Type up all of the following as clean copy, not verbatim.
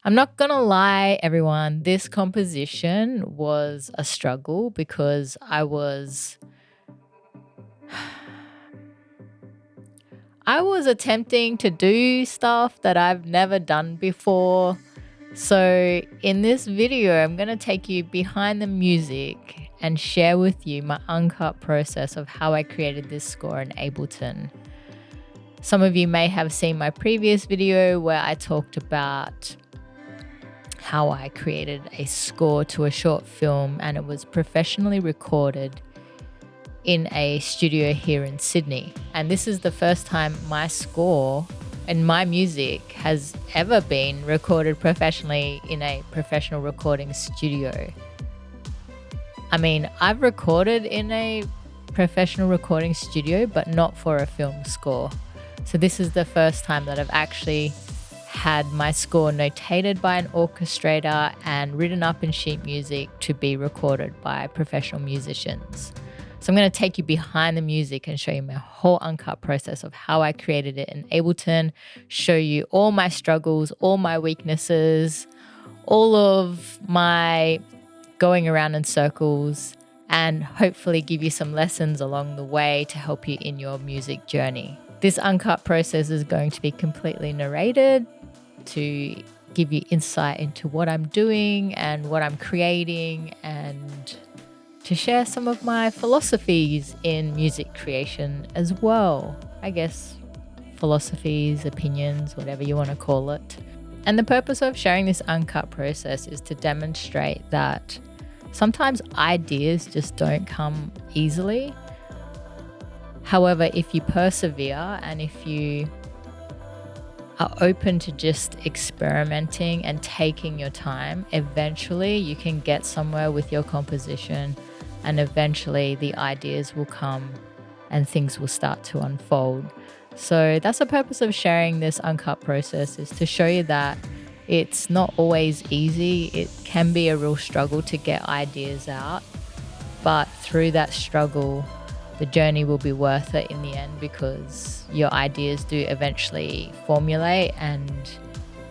I'm not gonna lie, everyone, this composition was a struggle because I was attempting to do stuff that I've never done before. So in this video, I'm going to take you behind the music and share with you my uncut process of how I created this score in Ableton. Some of you may have seen my previous video where I talked about how I created a score to a short film, and it was professionally recorded in a studio here in Sydney. And this is the first time my score and my music has ever been recorded professionally in a professional recording studio. I mean, I've recorded in a professional recording studio, but not for a film score. So this is the first time that I've actually had my score notated by an orchestrator and written up in sheet music to be recorded by professional musicians. So I'm going to take you behind the music and show you my whole uncut process of how I created it in Ableton, show you all my struggles, all my weaknesses, all of my going around in circles, and hopefully give you some lessons along the way to help you in your music journey. This uncut process is going to be completely narrated to give you insight into what I'm doing and what I'm creating, and to share some of my philosophies in music creation as well. I guess philosophies, opinions, whatever you want to call it. And the purpose of sharing this uncut process is to demonstrate that sometimes ideas just don't come easily. However, if you persevere and if you are open to just experimenting and taking your time, eventually you can get somewhere with your composition, and eventually the ideas will come and things will start to unfold. So that's the purpose of sharing this uncut process, is to show you that it's not always easy. It can be a real struggle to get ideas out, but through that struggle, the journey will be worth it in the end, because your ideas do eventually formulate and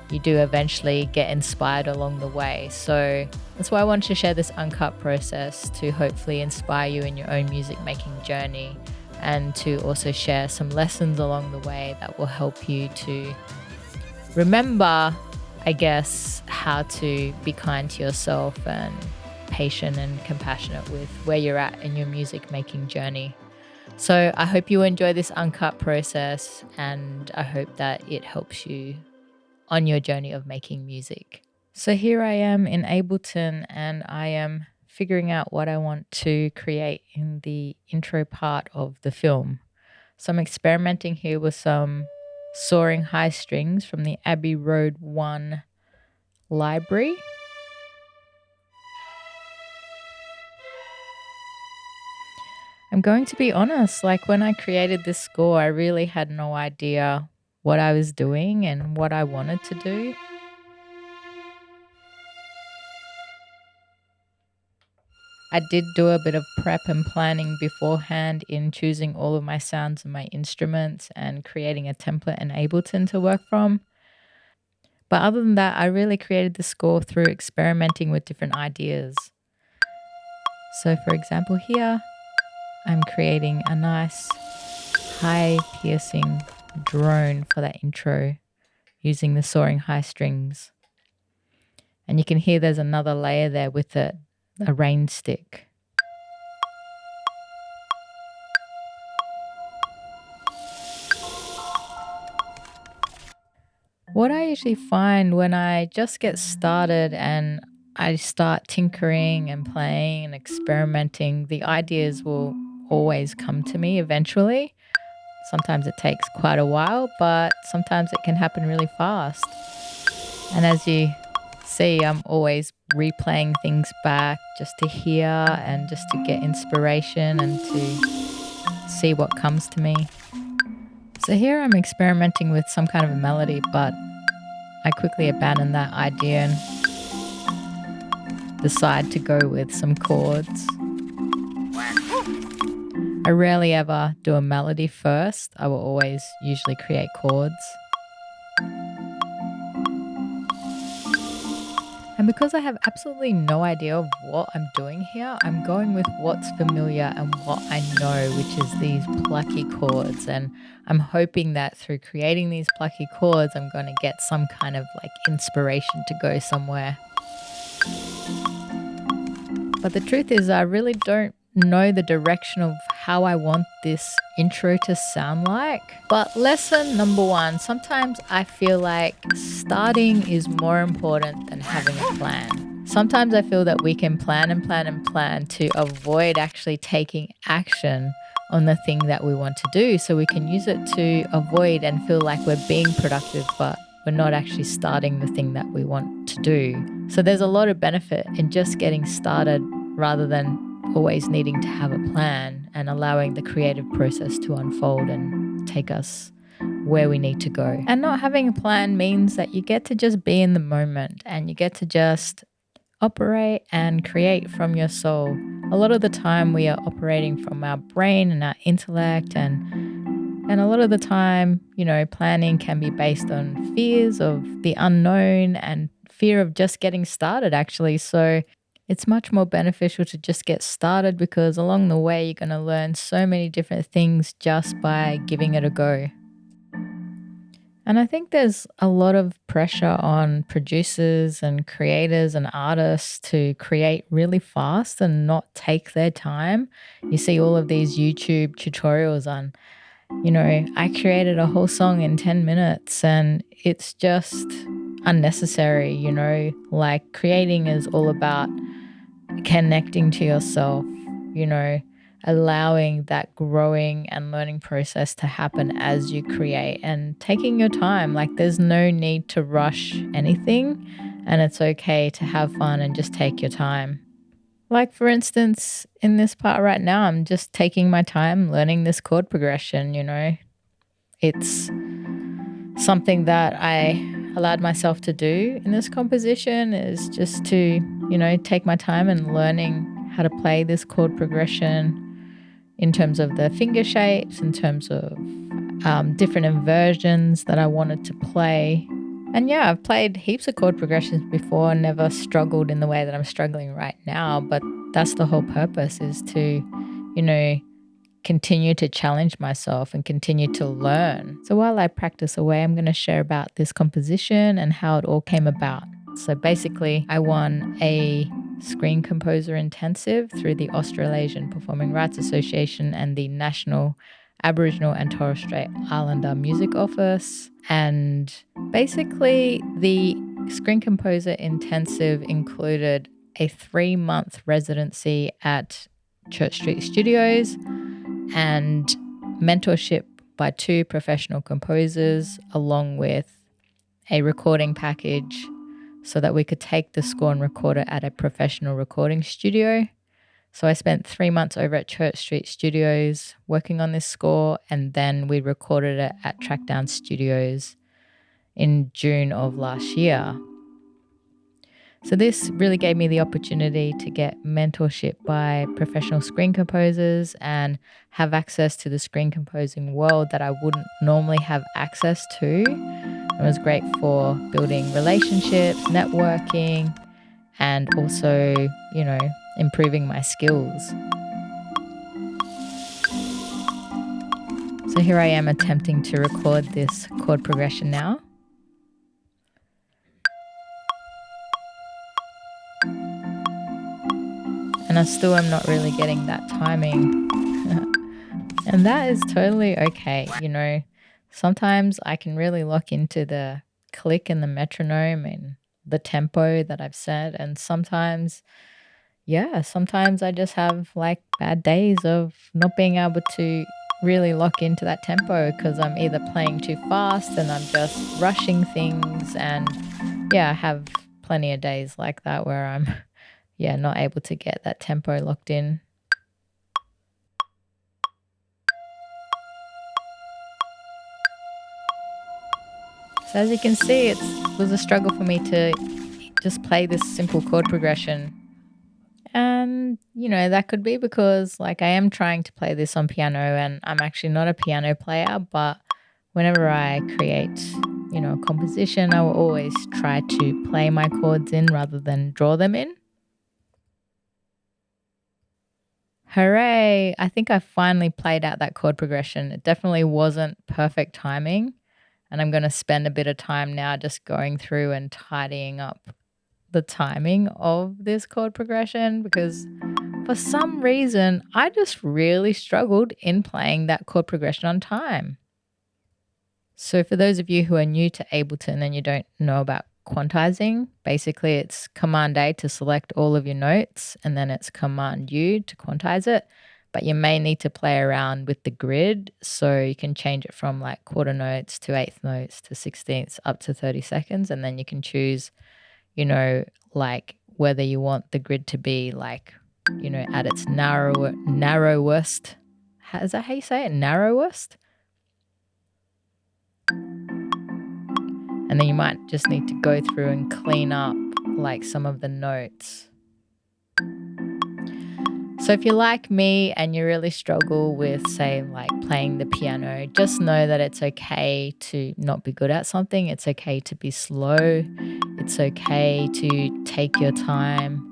you do eventually get inspired along the way. So that's why I wanted to share this uncut process, to hopefully inspire you in your own music making journey, and to also share some lessons along the way that will help you to remember, I guess, how to be kind to yourself and patient and compassionate with where you're at in your music making journey. So I hope you enjoy this uncut process, and I hope that it helps you on your journey of making music. So here I am in Ableton, and I am figuring out what I want to create in the intro part of the film. So I'm experimenting here with some soaring high strings from the Abbey Road 1 library. I'm going to be honest, like when I created this score, I really had no idea what I was doing and what I wanted to do. I did do a bit of prep and planning beforehand in choosing all of my sounds and my instruments and creating a template in Ableton to work from. But other than that, I really created the score through experimenting with different ideas. So for example here, I'm creating a nice high piercing drone for that intro using the soaring high strings. And you can hear there's another layer there with a rain stick. What I usually find when I just get started and I start tinkering and playing and experimenting, the ideas will always come to me eventually. Sometimes it takes quite a while, but sometimes it can happen really fast. And as you see, I'm always replaying things back just to hear and just to get inspiration and to see what comes to me. So here I'm experimenting with some kind of a melody, but I quickly abandon that idea and decide to go with some chords. I rarely ever do a melody first. I will always usually create chords. And because I have absolutely no idea of what I'm doing here, I'm going with what's familiar and what I know, which is these plucky chords. And I'm hoping that through creating these plucky chords, I'm going to get some kind of like inspiration to go somewhere. But the truth is, I really don't know the direction of how I want this intro to sound like. But lesson number one, sometimes I feel like starting is more important than having a plan. Sometimes I feel that we can plan and plan and plan to avoid actually taking action on the thing that we want to do. So we can use it to avoid and feel like we're being productive, but we're not actually starting the thing that we want to do. So there's a lot of benefit in just getting started rather than always needing to have a plan and allowing the creative process to unfold and take us where we need to go. And not having a plan means that you get to just be in the moment and you get to just operate and create from your soul. A lot of the time we are operating from our brain and our intellect, and a lot of the time, planning can be based on fears of the unknown and fear of just getting started actually. So it's much more beneficial to just get started, because along the way you're going to learn so many different things just by giving it a go. And I think there's a lot of pressure on producers and creators and artists to create really fast and not take their time. You see all of these YouTube tutorials on, I created a whole song in 10 minutes, and it's just unnecessary. Like creating is all about connecting to yourself, you know, allowing that growing and learning process to happen as you create and taking your time. Like there's no need to rush anything, and it's okay to have fun and just take your time. Like for instance, in this part right now, I'm just taking my time learning this chord progression. It's something that I allowed myself to do in this composition, is just to, take my time and learning how to play this chord progression in terms of the finger shapes, in terms of different inversions that I wanted to play. And yeah, I've played heaps of chord progressions before and never struggled in the way that I'm struggling right now. But that's the whole purpose, is to, continue to challenge myself and continue to learn. So while I practice away, I'm going to share about this composition and how it all came about. So basically, I won a Screen Composer Intensive through the Australasian Performing Rights Association and the National Aboriginal and Torres Strait Islander Music Office. And basically, the Screen Composer Intensive included a 3-month residency at Church Street Studios and mentorship by 2 professional composers, along with a recording package so that we could take the score and record it at a professional recording studio. So I spent 3 months over at Church Street Studios working on this score, and then we recorded it at Trackdown Studios in June of last year. So this really gave me the opportunity to get mentorship by professional screen composers and have access to the screen composing world that I wouldn't normally have access to. It was great for building relationships, networking, and also, improving my skills. So here I am attempting to record this chord progression now. And I still am not really getting that timing. And that is totally okay. Sometimes I can really lock into the click and the metronome and the tempo that I've set. And sometimes I just have like bad days of not being able to really lock into that tempo, because I'm either playing too fast and I'm just rushing things. And I have plenty of days like that where I'm not able to get that tempo locked in. So as you can see, it was a struggle for me to just play this simple chord progression. And, that could be because like I am trying to play this on piano, and I'm actually not a piano player, but whenever I create, composition, I will always try to play my chords in rather than draw them in. Hooray! I think I finally played out that chord progression. It definitely wasn't perfect timing, and I'm going to spend a bit of time now just going through and tidying up the timing of this chord progression, because for some reason I just really struggled in playing that chord progression on time. So for those of you who are new to Ableton and you don't know about quantizing, basically it's Command A to select all of your notes, and then it's Command U to quantize it. But you may need to play around with the grid, so you can change it from like quarter notes to eighth notes to sixteenths up to 30 seconds, and then you can choose, like whether you want the grid to be like, at its narrowest. Is that how you say it? Narrowest? And then you might just need to go through and clean up like some of the notes. So if you're like me and you really struggle with, say, like playing the piano, just know that it's okay to not be good at something. It's okay to be slow. It's okay to take your time.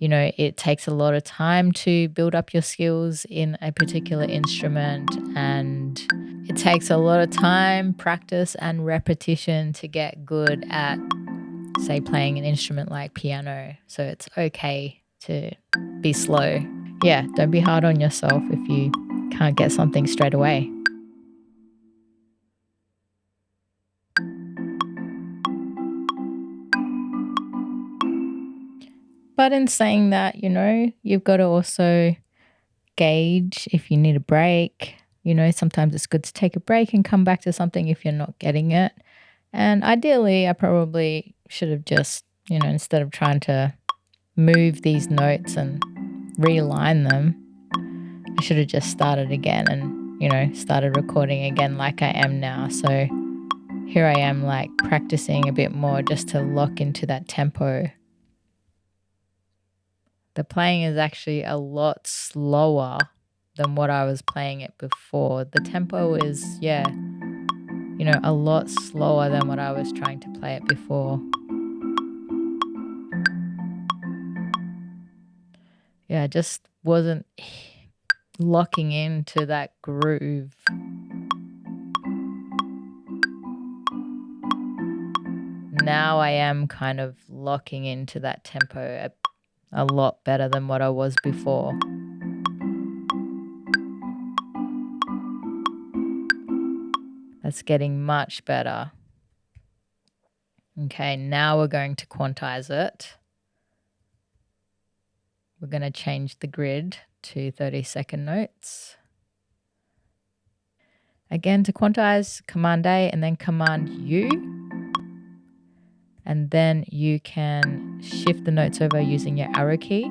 It takes a lot of time to build up your skills in a particular instrument, and it takes a lot of time, practice, and repetition to get good at, say, playing an instrument like piano. So it's okay to be slow. Yeah, don't be hard on yourself if you can't get something straight away. But in saying that, you've got to also gauge if you need a break. Sometimes it's good to take a break and come back to something if you're not getting it. And ideally, I probably should have just, instead of trying to move these notes and realign them, I should have just started again and, started recording again like I am now. So here I am, like practicing a bit more just to lock into that tempo. The playing is actually a lot slower than what I was playing it before. The tempo is, a lot slower than what I was trying to play it before. Yeah, I just wasn't locking into that groove. Now I am kind of locking into that tempo a lot better than what I was before. That's getting much better. Okay, now we're going to quantize it. We're going to change the grid to 30-second notes. Again, to quantize, Command A and then Command U. And then you can shift the notes over using your arrow key.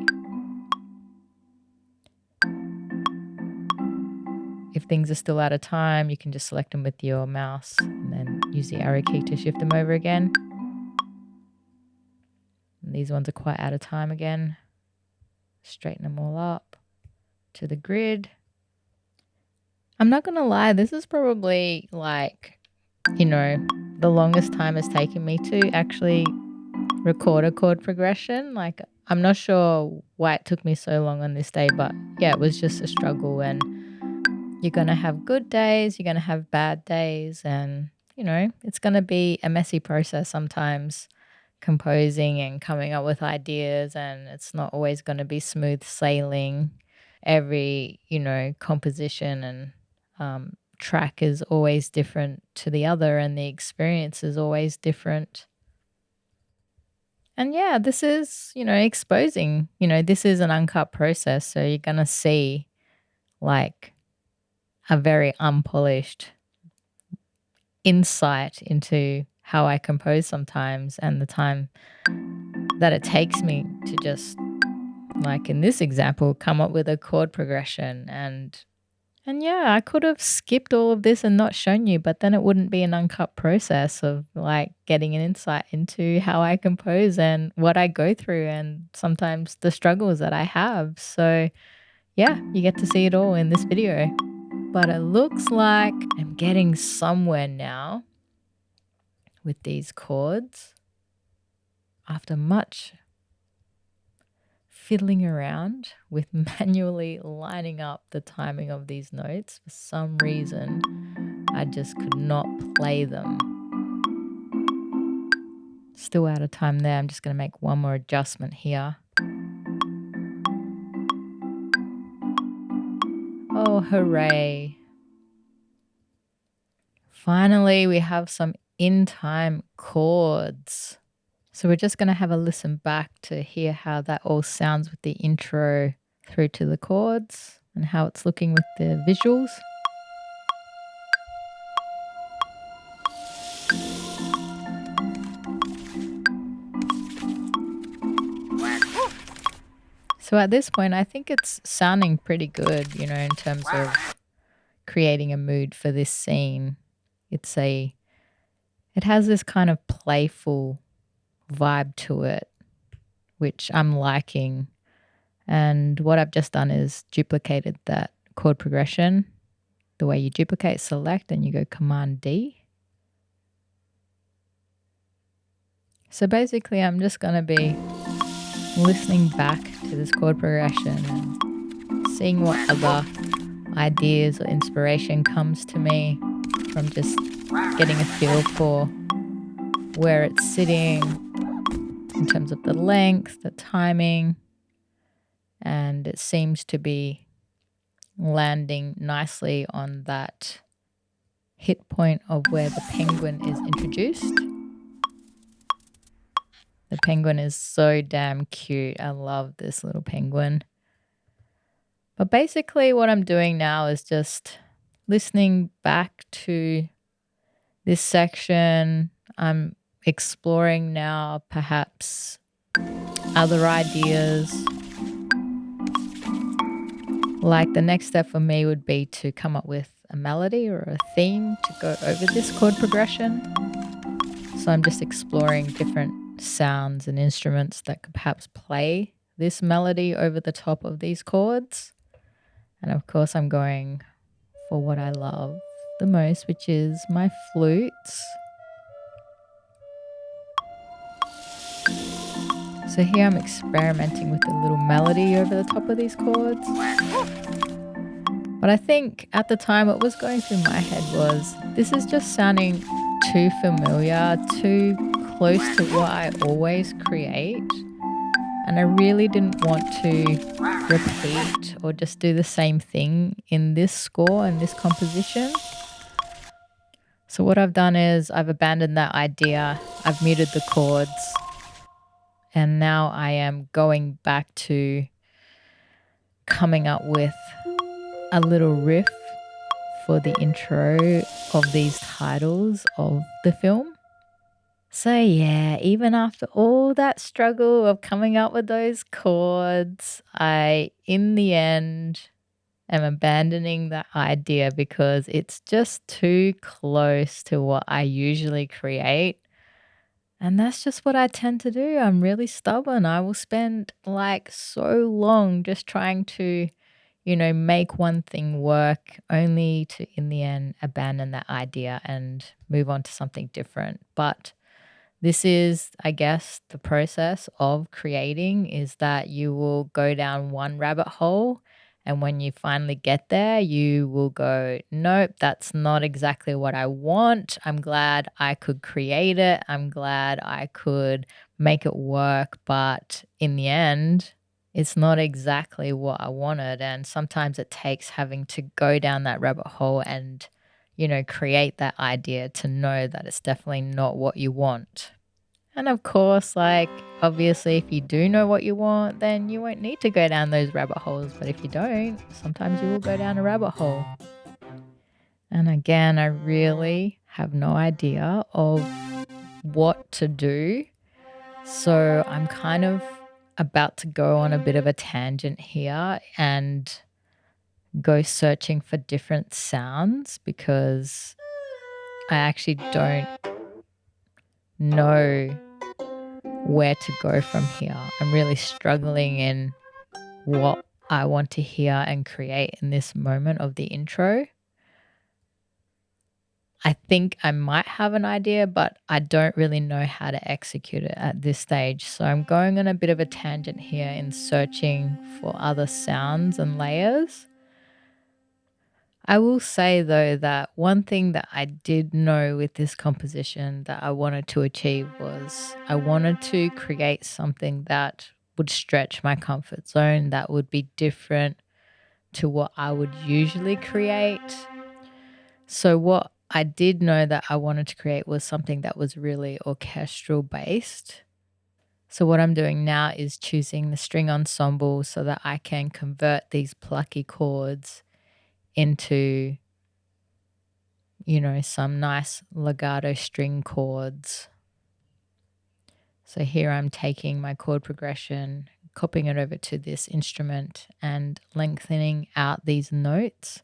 If things are still out of time, you can just select them with your mouse and then use the arrow key to shift them over again. And these ones are quite out of time again. Straighten them all up to the grid. I'm not going to lie, this is probably like, the longest time it's taken me to actually record a chord progression. Like, I'm not sure why it took me so long on this day, but yeah, it was just a struggle. And you're going to have good days, you're going to have bad days, and, it's going to be a messy process sometimes, composing and coming up with ideas, and it's not always going to be smooth sailing. Every, composition and track is always different to the other, and the experience is always different. And yeah, this is, exposing, this is an uncut process. So you're going to see like a very unpolished insight into how I compose sometimes, and the time that it takes me to just, like in this example, come up with a chord progression. And yeah, I could have skipped all of this and not shown you, but then it wouldn't be an uncut process of like getting an insight into how I compose and what I go through, and sometimes the struggles that I have. So yeah, you get to see it all in this video. But it looks like I'm getting somewhere now. with these chords after much fiddling around with manually lining up the timing of these notes. For some reason, I just could not play them. Still out of time there. I'm just going to make one more adjustment here. Oh, hooray. Finally, we have some in-time chords. So we're just going to have a listen back to hear how that all sounds with the intro through to the chords and how it's looking with the visuals. So at this point, I think it's sounding pretty good, you know, in terms of creating a mood for this scene. It has this kind of playful vibe to it, which I'm liking. And what I've just done is duplicated that chord progression. The way you duplicate, select, and you go Command D. So basically, I'm just going to be listening back to this chord progression and seeing what other ideas or inspiration comes to me from just getting a feel for where it's sitting in terms of the length, the timing, and it seems to be landing nicely on that hit point of where the penguin is introduced. The penguin is so damn cute. I love this little penguin. But basically what I'm doing now is just listening back to this section. I'm exploring now perhaps other ideas. Like the next step for me would be to come up with a melody or a theme to go over this chord progression. So I'm just exploring different sounds and instruments that could perhaps play this melody over the top of these chords. And of course, I'm going for what I love the most, which is my flutes. So here I'm experimenting with a little melody over the top of these chords. But I think at the time what was going through my head was, this is just sounding too familiar, too close to what I always create. And I really didn't want to repeat or just do the same thing in this score and this composition. So what I've done is I've abandoned that idea. I've muted the chords. And now I am going back to coming up with a little riff for the intro of these titles of the film. So yeah, even after all that struggle of coming up with those chords, I, in the end, am abandoning that idea because it's just too close to what I usually create. And that's just what I tend to do. I'm really stubborn. I will spend like so long just trying to, you know, make one thing work only to, in the end, abandon that idea and move on to something different. But this is, I guess, the process of creating is that you will go down one rabbit hole. And when you finally get there, you will go, nope, that's not exactly what I want. I'm glad I could create it. I'm glad I could make it work. But in the end, it's not exactly what I wanted. And sometimes it takes having to go down that rabbit hole and, you know, create that idea to know that it's definitely not what you want. And of course, like, obviously, if you do know what you want, then you won't need to go down those rabbit holes. But if you don't, sometimes you will go down a rabbit hole. And again, I really have no idea of what to do. So I'm kind of about to go on a bit of a tangent here and go searching for different sounds because I actually don't know where to go from here. I'm really struggling in what I want to hear and create in this moment of the intro. I think I might have an idea, but I don't really know how to execute it at this stage. So I'm going on a bit of a tangent here in searching for other sounds and layers. I will say though that one thing that I did know with this composition that I wanted to achieve was I wanted to create something that would stretch my comfort zone, that would be different to what I would usually create. So what I did know that I wanted to create was something that was really orchestral based. So what I'm doing now is choosing the string ensemble so that I can convert these plucky chords into, some nice legato string chords. So here I'm taking my chord progression, copying it over to this instrument and lengthening out these notes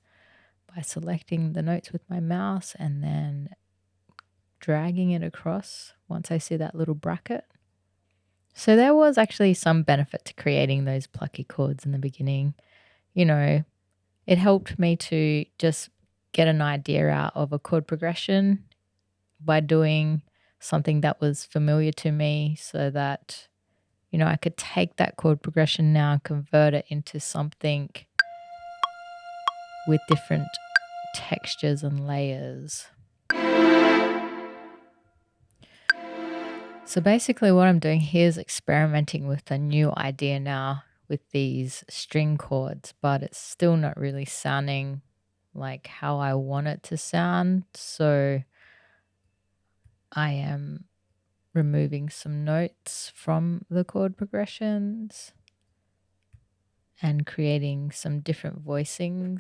by selecting the notes with my mouse and then dragging it across once I see that little bracket. So there was actually some benefit to creating those plucky chords in the beginning. It helped me to just get an idea out of a chord progression by doing something that was familiar to me so that, I could take that chord progression now and convert it into something with different textures and layers. So basically what I'm doing here is experimenting with a new idea now with these string chords, but it's still not really sounding like how I want it to sound. So I am removing some notes from the chord progressions and creating some different voicings.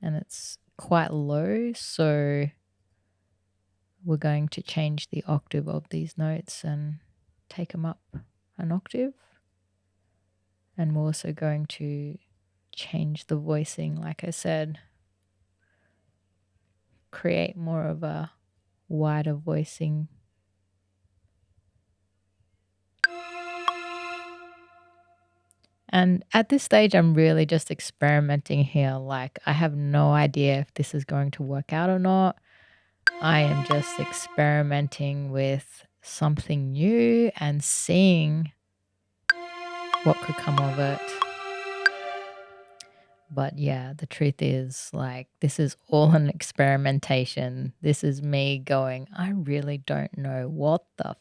And it's quite low, so we're going to change the octave of these notes and take them up an octave. And we're also going to change the voicing, like I said, create more of a wider voicing. And at this stage, I'm really just experimenting here. Like, I have no idea if this is going to work out or not. I am just experimenting with something new and seeing what could come of it. But yeah, the truth is, like, this is all an experimentation. This is me going, I really don't know what the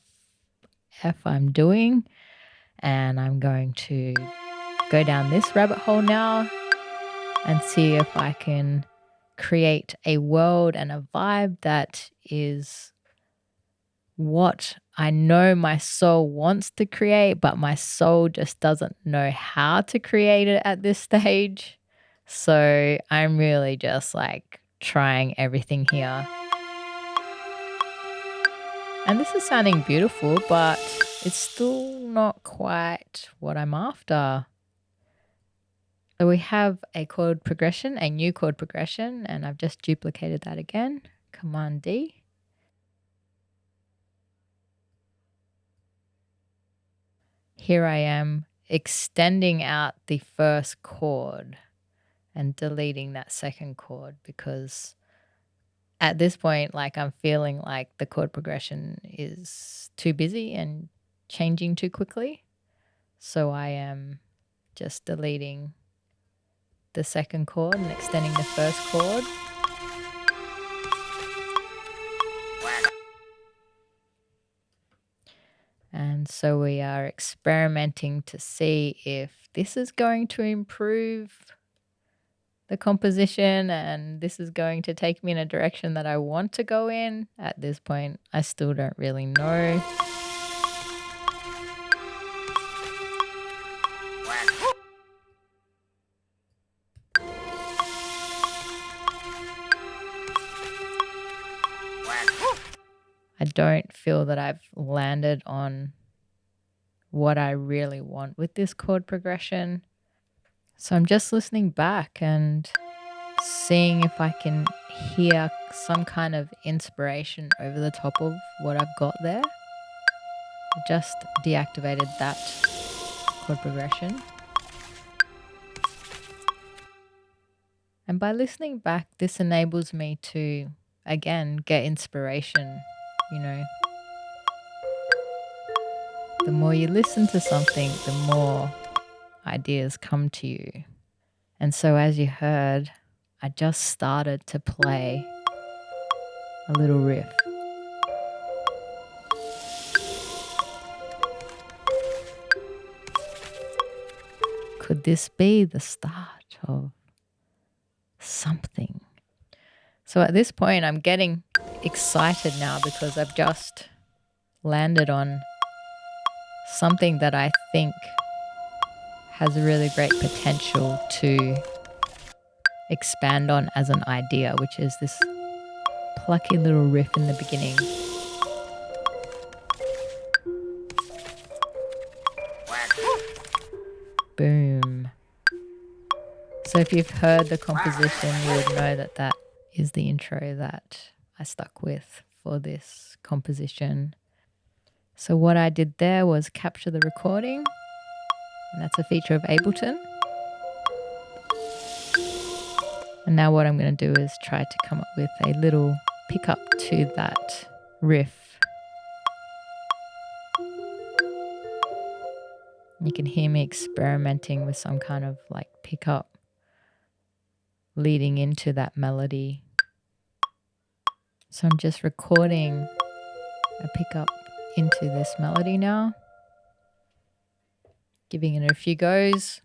F I'm doing. And I'm going to go down this rabbit hole now and see if I can create a world and a vibe that is what I know my soul wants to create, but my soul just doesn't know how to create it at this stage. So I'm really just like trying everything here. And this is sounding beautiful, but it's still not quite what I'm after. So we have a chord progression, a new chord progression, and I've just duplicated that again. Command D. Here I am extending out the first chord and deleting that second chord because at this point, like, I'm feeling like the chord progression is too busy and changing too quickly. So I am just deleting the second chord and extending the first chord. And so we are experimenting to see if this is going to improve the composition and this is going to take me in a direction that I want to go in. At this point, I still don't really know. I don't feel that I've landed on what I really want with this chord progression. So I'm just listening back and seeing if I can hear some kind of inspiration over the top of what I've got there. I just deactivated that chord progression. And by listening back, this enables me to, again, get inspiration. You know, the more you listen to something, the more ideas come to you. And so, as you heard, I just started to play a little riff. Could this be the start of something? So at this point, I'm getting excited now because I've just landed on something that I think has a really great potential to expand on as an idea, which is this plucky little riff in the beginning. Boom. So if you've heard the composition, you would know that that is the intro that I stuck with for this composition. So what I did there was capture the recording, and that's a feature of Ableton. And now what I'm going to do is try to come up with a little pickup to that riff. You can hear me experimenting with some kind of like pickup leading into that melody. So I'm just recording a pickup into this melody now, giving it a few goes.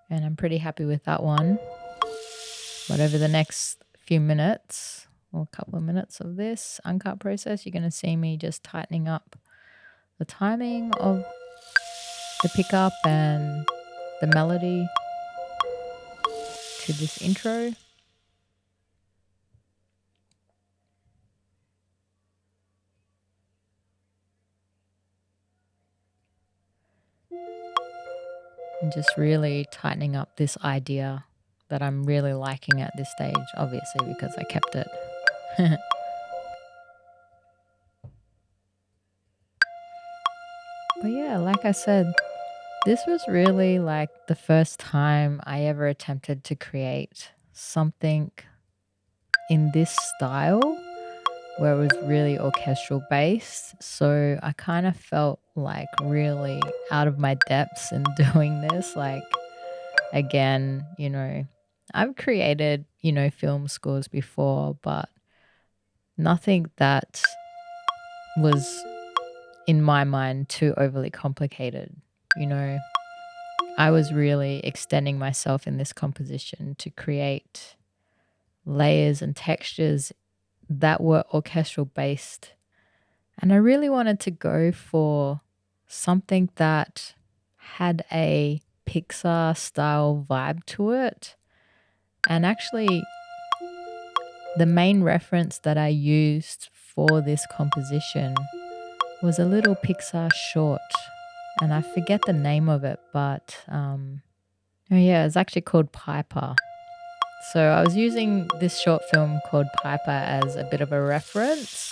And I'm pretty happy with that one. But over the next few minutes or a couple of minutes of this uncut process, you're going to see me just tightening up the timing of the pickup and the melody to this intro. And just really tightening up this idea that I'm really liking at this stage, obviously, because I kept it. But yeah, like I said, this was really like the first time I ever attempted to create something in this style where it was really orchestral based. So I kind of felt like really out of my depths in doing this. Like, again, you know, I've created, you know, film scores before, but nothing that was in my mind too overly complicated. You know, I was really extending myself in this composition to create layers and textures that were orchestral based. And I really wanted to go for something that had a Pixar style vibe to it. And actually, the main reference that I used for this composition was a little Pixar short. And I forget the name of it, but oh yeah, it's actually called Piper. So I was using this short film called Piper as a bit of a reference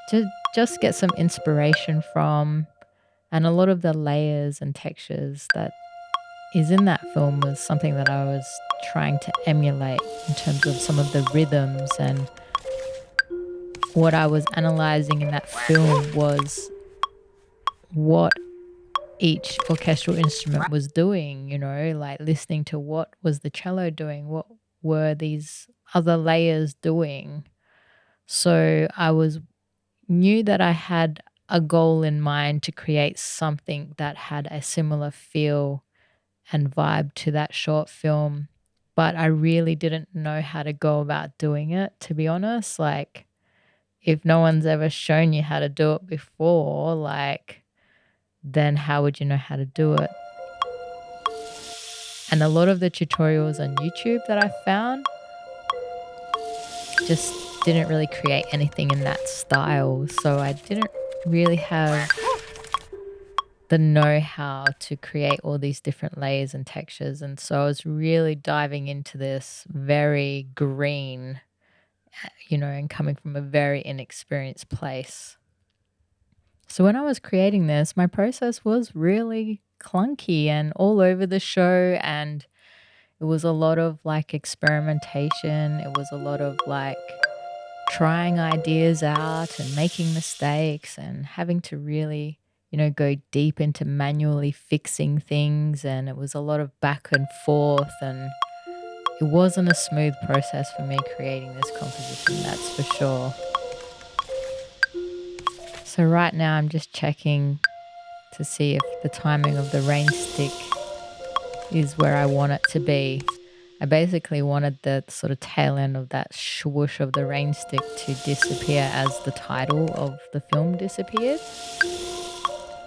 to just get some inspiration from, and a lot of the layers and textures that is in that film was something that I was trying to emulate in terms of some of the rhythms. And what I was analyzing in that film was what each orchestral instrument was doing, you know, like listening to what was the cello doing, what were these other layers doing. So I was knew that I had a goal in mind to create something that had a similar feel and vibe to that short film, but I really didn't know how to go about doing it, to be honest. Like, if no one's ever shown you how to do it before, like, then how would you know how to do it? And a lot of the tutorials on YouTube that I found just didn't really create anything in that style. So I didn't really have the know-how to create all these different layers and textures. And so I was really diving into this very green, you know, and coming from a very inexperienced place. So when I was creating this, my process was really clunky and all over the show, and it was a lot of like experimentation. It was a lot of like trying ideas out and making mistakes and having to really, go deep into manually fixing things. And it was a lot of back and forth. And it wasn't a smooth process for me creating this composition, that's for sure. So right now I'm just checking to see if the timing of the rain stick is where I want it to be. I basically wanted the sort of tail end of that swoosh of the rain stick to disappear as the title of the film disappeared.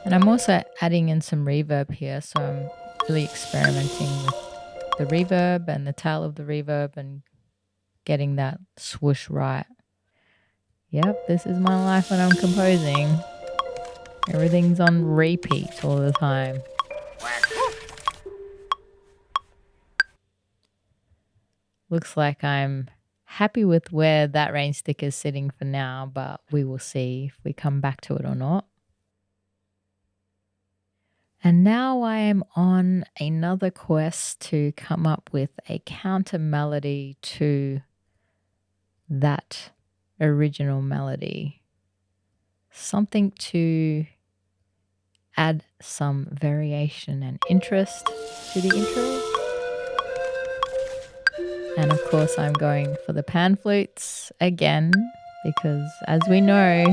And I'm also adding in some reverb here, so I'm really experimenting with the reverb and the tail of the reverb and getting that swoosh right. Yep, this is my life when I'm composing. Everything's on repeat all the time. Looks like I'm happy with where that rain stick is sitting for now, but we will see if we come back to it or not. And now I am on another quest to come up with a counter melody to that original melody. Something to add some variation and interest to the intro. And of course, I'm going for the pan flutes again, because as we know,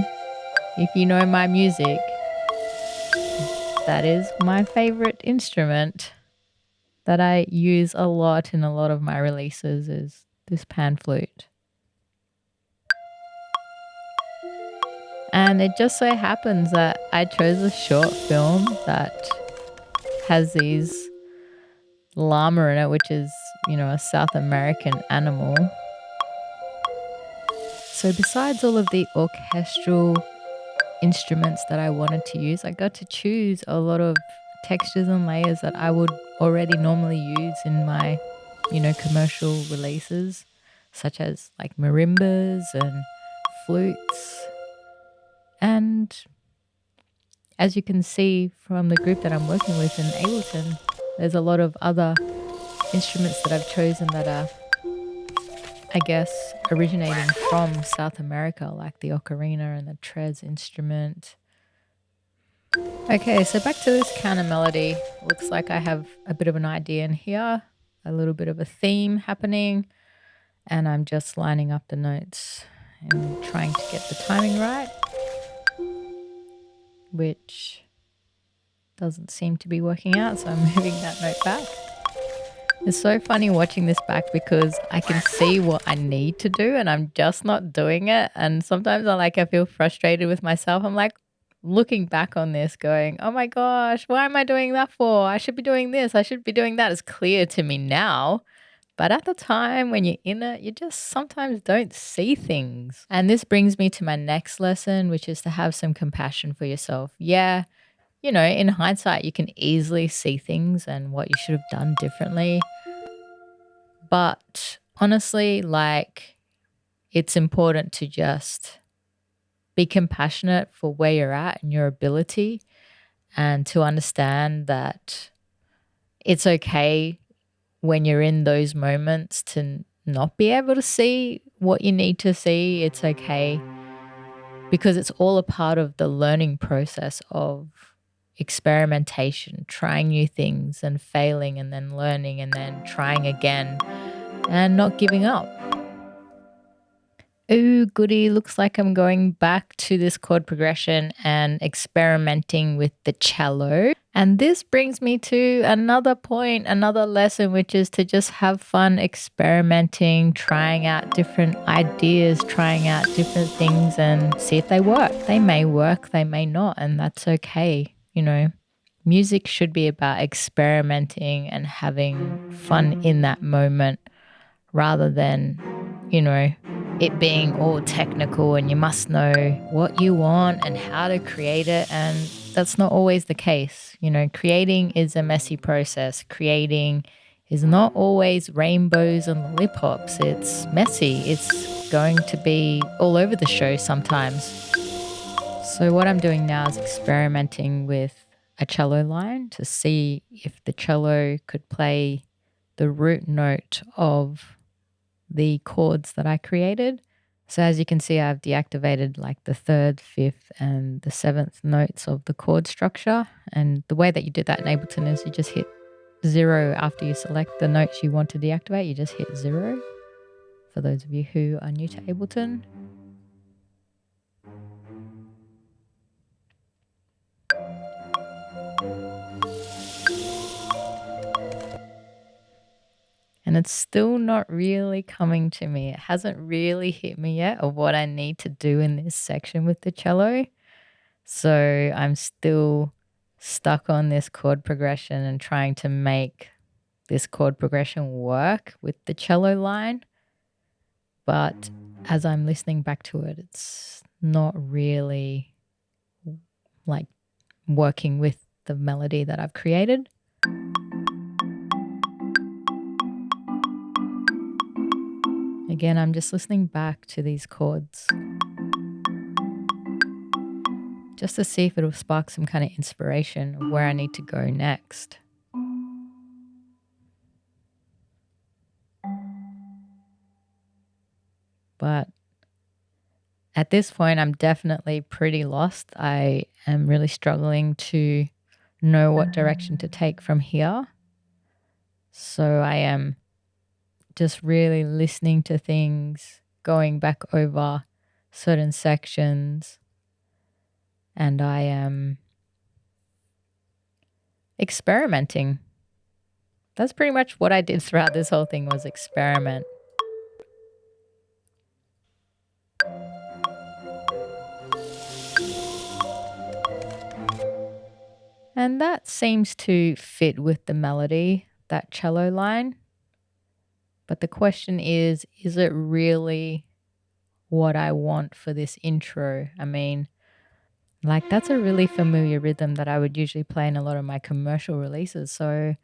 if you know my music, that is my favorite instrument that I use a lot in a lot of my releases is this pan flute. And it just so happens that I chose a short film that has these llama in it, which is, a South American animal. So besides all of the orchestral instruments that I wanted to use, I got to choose a lot of textures and layers that I would already normally use in my, commercial releases, such as like marimbas and flutes. And as you can see from the group that I'm working with in Ableton, there's a lot of other instruments that I've chosen that are, I guess, originating from South America, like the ocarina and the trez instrument. Okay, so back to this counter melody. Looks like I have a bit of an idea in here, a little bit of a theme happening, and I'm just lining up the notes and trying to get the timing right, which doesn't seem to be working out, so I'm moving that note back. It's so funny watching this back because I can see what I need to do and I'm just not doing it. And sometimes I feel frustrated with myself. I'm like looking back on this going, oh my gosh, why am I doing that for? I should be doing this. I should be doing that. It's clear to me now. But at the time when you're in it, you just sometimes don't see things. And this brings me to my next lesson, which is to have some compassion for yourself. Yeah, in hindsight, you can easily see things and what you should have done differently. But honestly, it's important to just be compassionate for where you're at and your ability, and to understand that it's okay when you're in those moments to not be able to see what you need to see. It's okay because it's all a part of the learning process of experimentation, trying new things and failing and then learning and then trying again and not giving up. Ooh, goody. Looks like I'm going back to this chord progression and experimenting with the cello. And this brings me to another point, another lesson, which is to just have fun experimenting, trying out different ideas, trying out different things and see if they work. They may work, they may not, and that's okay. Music should be about experimenting and having fun in that moment rather than, it being all technical and you must know what you want and how to create it. And that's not always the case. Creating is a messy process. Creating is not always rainbows and lollipops. It's messy. It's going to be all over the show sometimes. So what I'm doing now is experimenting with a cello line to see if the cello could play the root note of the chords that I created. So as you can see, I've deactivated like the third, fifth, and the seventh notes of the chord structure. And the way that you do that in Ableton is you just hit 0 after you select the notes you want to deactivate. You just hit 0 for those of you who are new to Ableton. And it's still not really coming to me. It hasn't really hit me yet of what I need to do in this section with the cello. So I'm still stuck on this chord progression and trying to make this chord progression work with the cello line. But as I'm listening back to it, it's not really like working with the melody that I've created. Again, I'm just listening back to these chords just to see if it'll spark some kind of inspiration of where I need to go next. But at this point, I'm definitely pretty lost. I am really struggling to know what direction to take from here. So I am just really listening to things, going back over certain sections, and I am experimenting. That's pretty much what I did throughout this whole thing, was experiment. And that seems to fit with the melody, that cello line. But the question is it really what I want for this intro? I mean, like, that's a really familiar rhythm that I would usually play in a lot of my commercial releases. So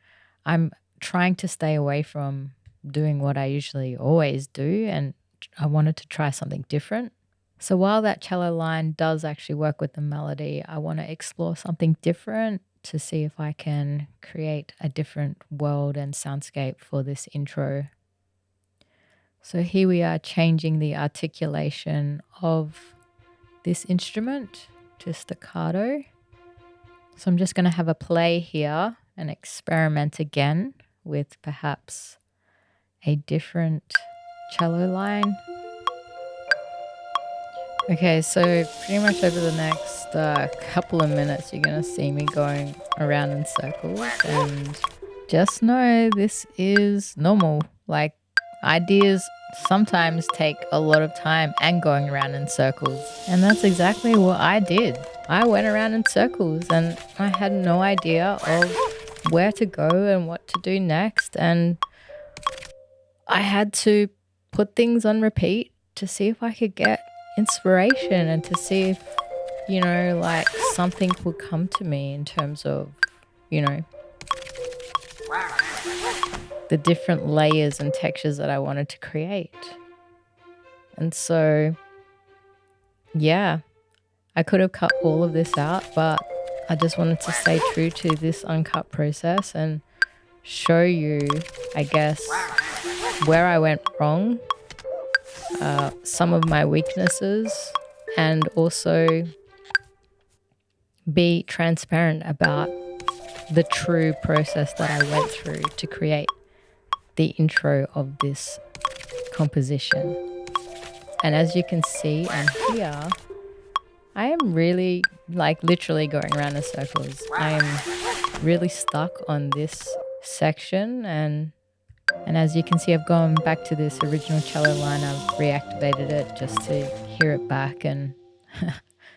I'm trying to stay away from doing what I usually always do, and I wanted to try something different. So while that cello line does actually work with the melody, I want to explore something different to see if I can create a different world and soundscape for this intro. So here we are changing the articulation of this instrument to staccato. So I'm just going to have a play here and experiment again with perhaps a different cello line. Okay, so pretty much over the next couple of minutes, you're going to see me going around in circles, and just know this is normal. Like, ideas sometimes take a lot of time and going around in circles, and that's exactly what I did. I went around in circles and I had no idea of where to go and what to do next, and I had to put things on repeat to see if I could get inspiration and to see if, like, something would come to me in terms of, the different layers and textures that I wanted to create. And so, yeah, I could have cut all of this out, but I just wanted to stay true to this uncut process and show you, I guess, where I went wrong, some of my weaknesses, and also be transparent about the true process that I went through to create the intro of this composition. And as you can see and hear, I am really, like, literally going around in circles. I am really stuck on this section, and as you can see, I've gone back to this original cello line. I've reactivated it just to hear it back and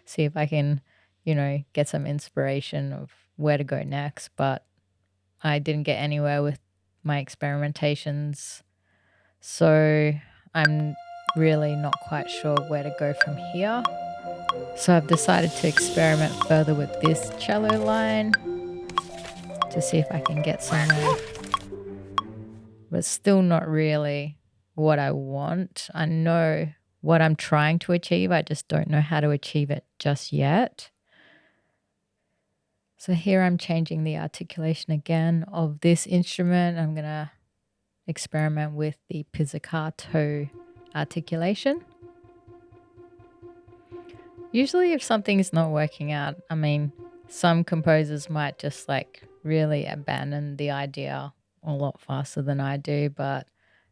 see if I can, get some inspiration of where to go next. But I didn't get anywhere with my experimentations. So I'm really not quite sure where to go from here. So I've decided to experiment further with this cello line to see if I can get somewhere. But still not really what I want. I know what I'm trying to achieve. I just don't know how to achieve it just yet. So here I'm changing the articulation again of this instrument. I'm going to experiment with the pizzicato articulation. Usually if something is not working out, I mean, some composers might just like really abandon the idea a lot faster than I do. But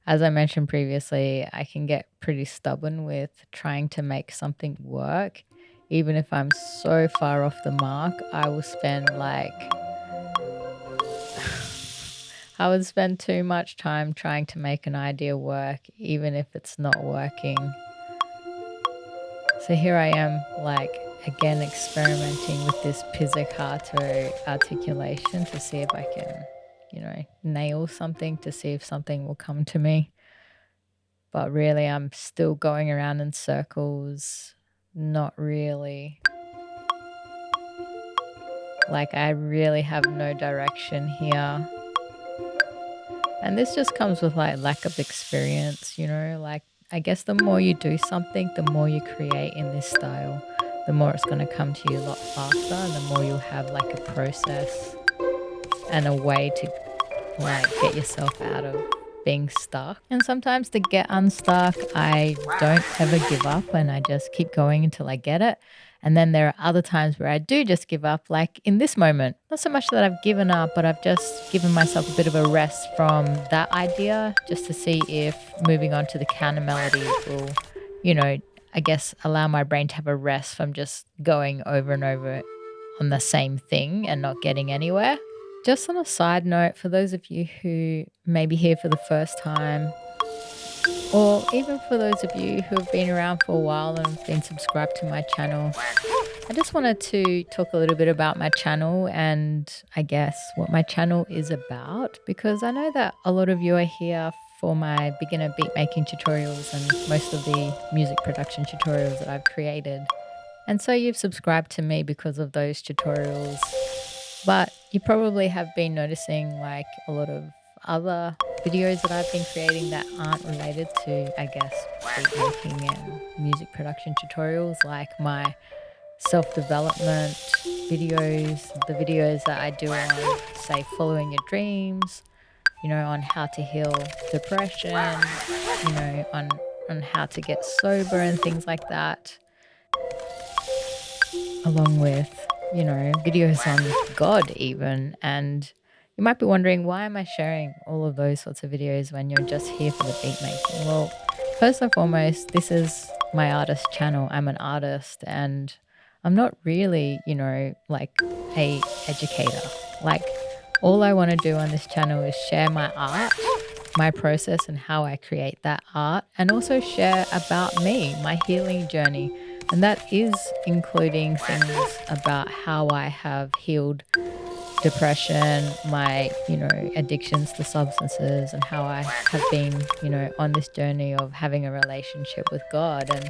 as I mentioned previously, I can get pretty stubborn with trying to make something work. Even if I'm so far off the mark, I would spend too much time trying to make an idea work, even if it's not working. So here I am, like, again, experimenting with this pizzicato articulation to see if I can, nail something, to see if something will come to me. But really, I'm still going around in circles, not really. Like, I really have no direction here. And this just comes with like lack of experience, like I guess the more you do something, the more you create in this style, the more it's going to come to you a lot faster, and the more you'll have like a process and a way to like get yourself out of being stuck. And sometimes to get unstuck, I don't ever give up and I just keep going until I get it. And then there are other times where I do just give up, like in this moment. Not so much that I've given up, but I've just given myself a bit of a rest from that idea just to see if moving on to the counter melody will, I guess allow my brain to have a rest from just going over and over on the same thing and not getting anywhere. Just on a side note, for those of you who may be here for the first time, or even for those of you who have been around for a while and been subscribed to my channel, I just wanted to talk a little bit about my channel and I guess what my channel is about, because I know that a lot of you are here for my beginner beat making tutorials and most of the music production tutorials that I've created. And so you've subscribed to me because of those tutorials. But you probably have been noticing like a lot of other videos that I've been creating that aren't related to, I guess, beat making and music production tutorials, like my self-development videos, the videos that I do on, say, following your dreams, on how to heal depression, on how to get sober and things like that, along with videos on God even. And you might be wondering, why am I sharing all of those sorts of videos when you're just here for the beat making? Well, first and foremost, this is my artist channel. I'm an artist and I'm not really, like a educator. Like all I want to do on this channel is share my art, my process and how I create that art, and also share about me, my healing journey. And that is including things about how I have healed depression, my, addictions to substances, and how I have been, on this journey of having a relationship with God. And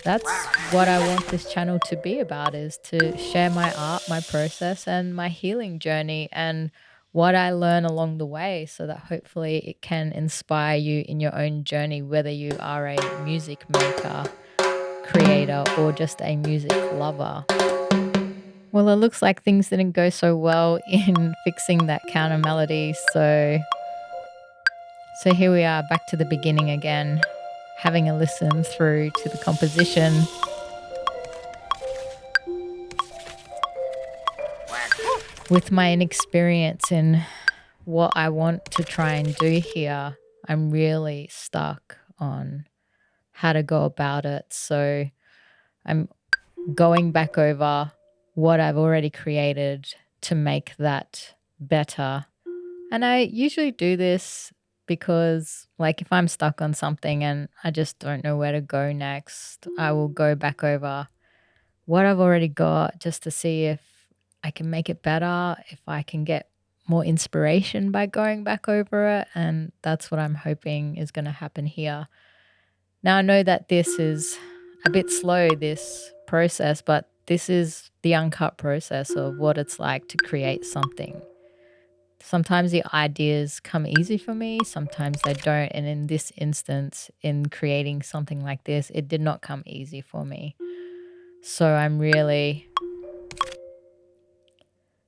that's what I want this channel to be about, is to share my art, my process, and my healing journey, and what I learn along the way, so that hopefully it can inspire you in your own journey, whether you are a music maker, creator, or just a music lover. Well, it looks like things didn't go so well in fixing that counter melody. So here we are, back to the beginning again, having a listen through to the composition. With my inexperience in what I want to try and do here, I'm really stuck on how to go about it. So I'm going back over what I've already created to make that better. And I usually do this because, like, if I'm stuck on something and I just don't know where to go next, I will go back over what I've already got just to see if I can make it better, if I can get more inspiration by going back over it. And that's what I'm hoping is going to happen here. Now, I know that this is a bit slow, this process, but this is the uncut process of what it's like to create something. Sometimes the ideas come easy for me, sometimes they don't. And in this instance, in creating something like this, it did not come easy for me. So I'm really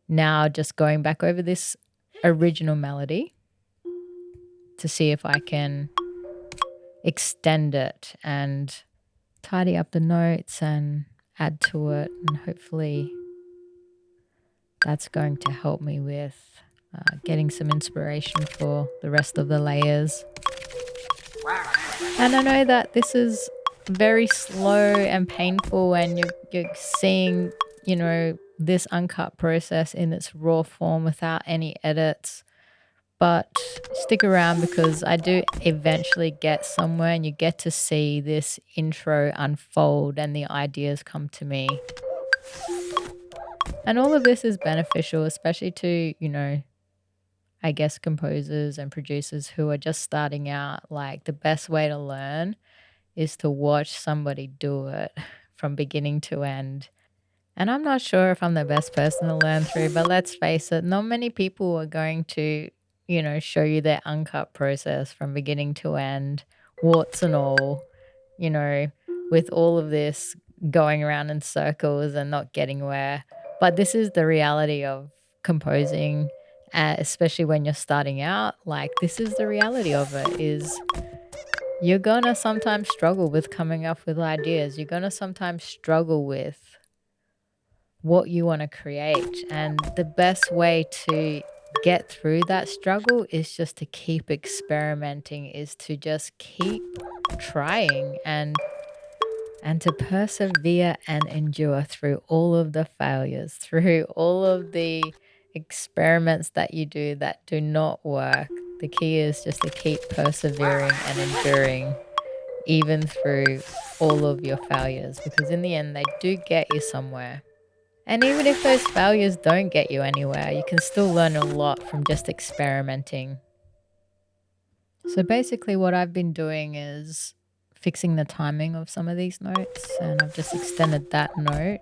now just going back over this original melody to see if I can extend it and tidy up the notes and add to it. And hopefully that's going to help me with getting some inspiration for the rest of the layers. And I know that this is very slow and painful, and you're seeing, this uncut process in its raw form without any edits. But stick around, because I do eventually get somewhere, and you get to see this intro unfold and the ideas come to me. And all of this is beneficial, especially to, I guess composers and producers who are just starting out. Like, the best way to learn is to watch somebody do it from beginning to end. And I'm not sure if I'm the best person to learn through, but let's face it, not many people are going to, show you their uncut process from beginning to end, warts and all, with all of this going around in circles and not getting where. But this is the reality of composing, especially when you're starting out. Like, this is the reality of it, is you're gonna sometimes struggle with coming up with ideas. You're gonna sometimes struggle with what you want to create. And the best way to get through that struggle is just to keep experimenting, is to just keep trying and to persevere and endure through all of the failures, through all of the experiments that you do that do not work. The key is just to keep persevering and enduring even through all of your failures, because in the end they do get you somewhere. And even if those failures don't get you anywhere, you can still learn a lot from just experimenting. So basically what I've been doing is fixing the timing of some of these notes, and I've just extended that note.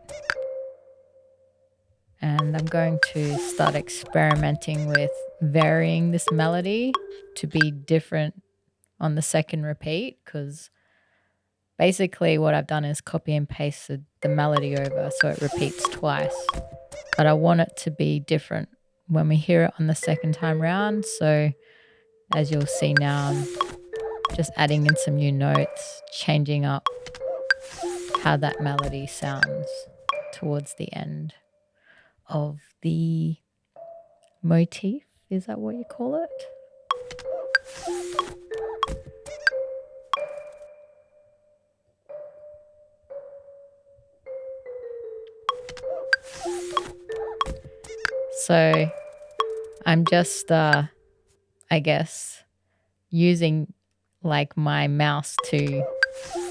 And I'm going to start experimenting with varying this melody to be different on the second repeat, because basically what I've done is copy and pasted the melody over so it repeats twice. But I want it to be different when we hear it on the second time round. So as you'll see now, I'm just adding in some new notes, changing up how that melody sounds towards the end of the motif. Is that what you call it? So I'm just, I guess, using like my mouse to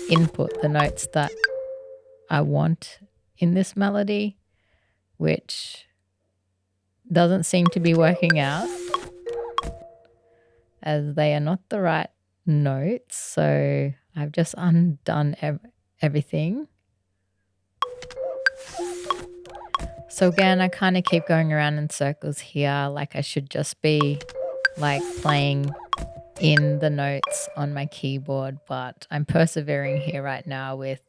input the notes that I want in this melody, which doesn't seem to be working out, as they are not the right notes. So I've just undone everything. So again, I kind of keep going around in circles here, like I should just be like playing in the notes on my keyboard, but I'm persevering here right now with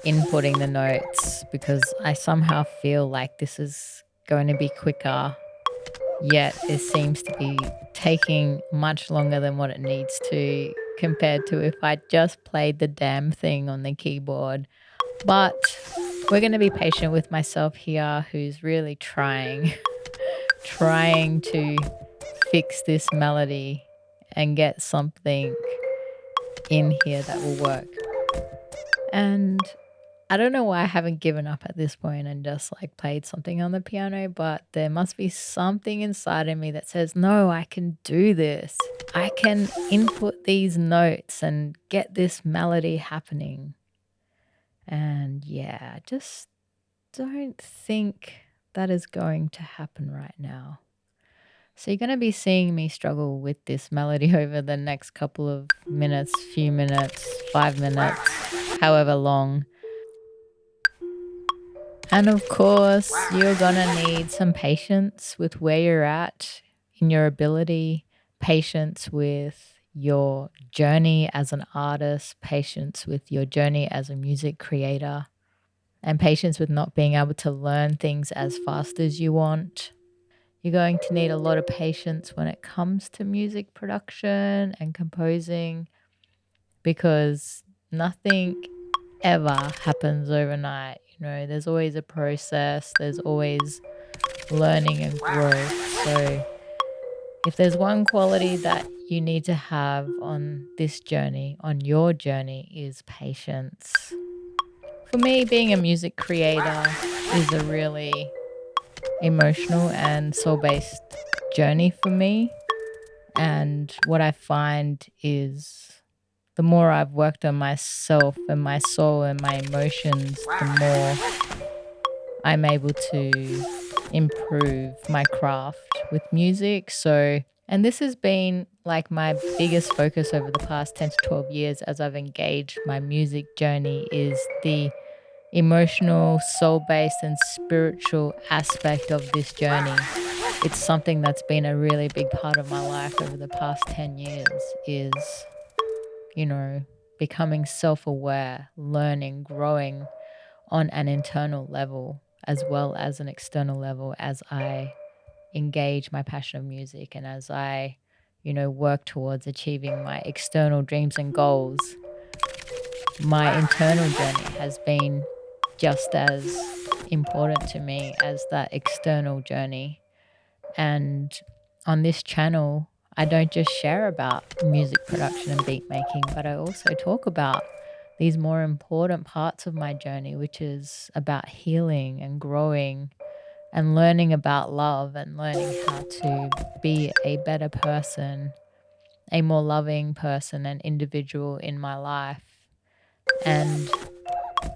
inputting the notes, because I somehow feel like this is going to be quicker, yet it seems to be taking much longer than what it needs to, compared to if I just played the damn thing on the keyboard. But we're going to be patient with myself here, who's really trying to fix this melody and get something in here that will work. And I don't know why I haven't given up at this point and just like played something on the piano, but there must be something inside of me that says, no, I can do this. I can input these notes and get this melody happening. And yeah, I just don't think that is going to happen right now. So you're going to be seeing me struggle with this melody over the next couple of minutes, few minutes, 5 minutes, however long. And of course, you're going to need some patience with where you're at. in your ability, patience with your journey as an artist, patience with your journey as a music creator, and patience with not being able to learn things as fast as you want. You're going to need a lot of patience when it comes to music production and composing, because nothing ever happens overnight. There's always a process, there's always learning and growth. So if there's one quality that you need to have on this journey, on your journey, is patience. For me, being a music creator is a really emotional and soul-based journey for me. And what I find is the more I've worked on myself and my soul and my emotions, the more I'm able to improve my craft with music. And this has been like my biggest focus over the past 10 to 12 years as I've engaged my music journey, is the emotional, soul-based and spiritual aspect of this journey. It's something that's been a really big part of my life over the past 10 years, is, becoming self-aware, learning, growing on an internal level as well as an external level as I engage my passion of music and as I, work towards achieving my external dreams and goals. My internal journey has been just as important to me as that external journey. And on this channel, I don't just share about music production and beat making, but I also talk about these more important parts of my journey, which is about healing and growing and learning about love and learning how to be a better person, a more loving person and individual in my life. And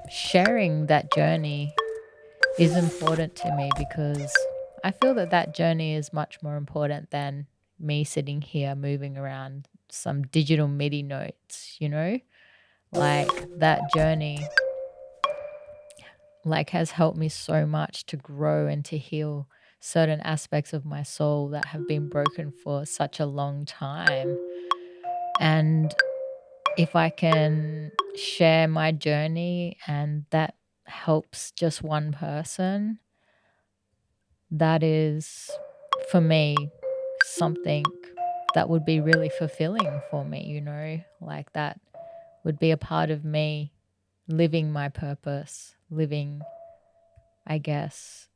sharing that journey is important to me because I feel that journey is much more important than me sitting here moving around some digital MIDI notes, Like that journey has helped me so much to grow and to heal certain aspects of my soul that have been broken for such a long time. And if I can share my journey and that helps just one person, that is, for me, something that would be really fulfilling for me, like that would be a part of me living my purpose, living, I guess,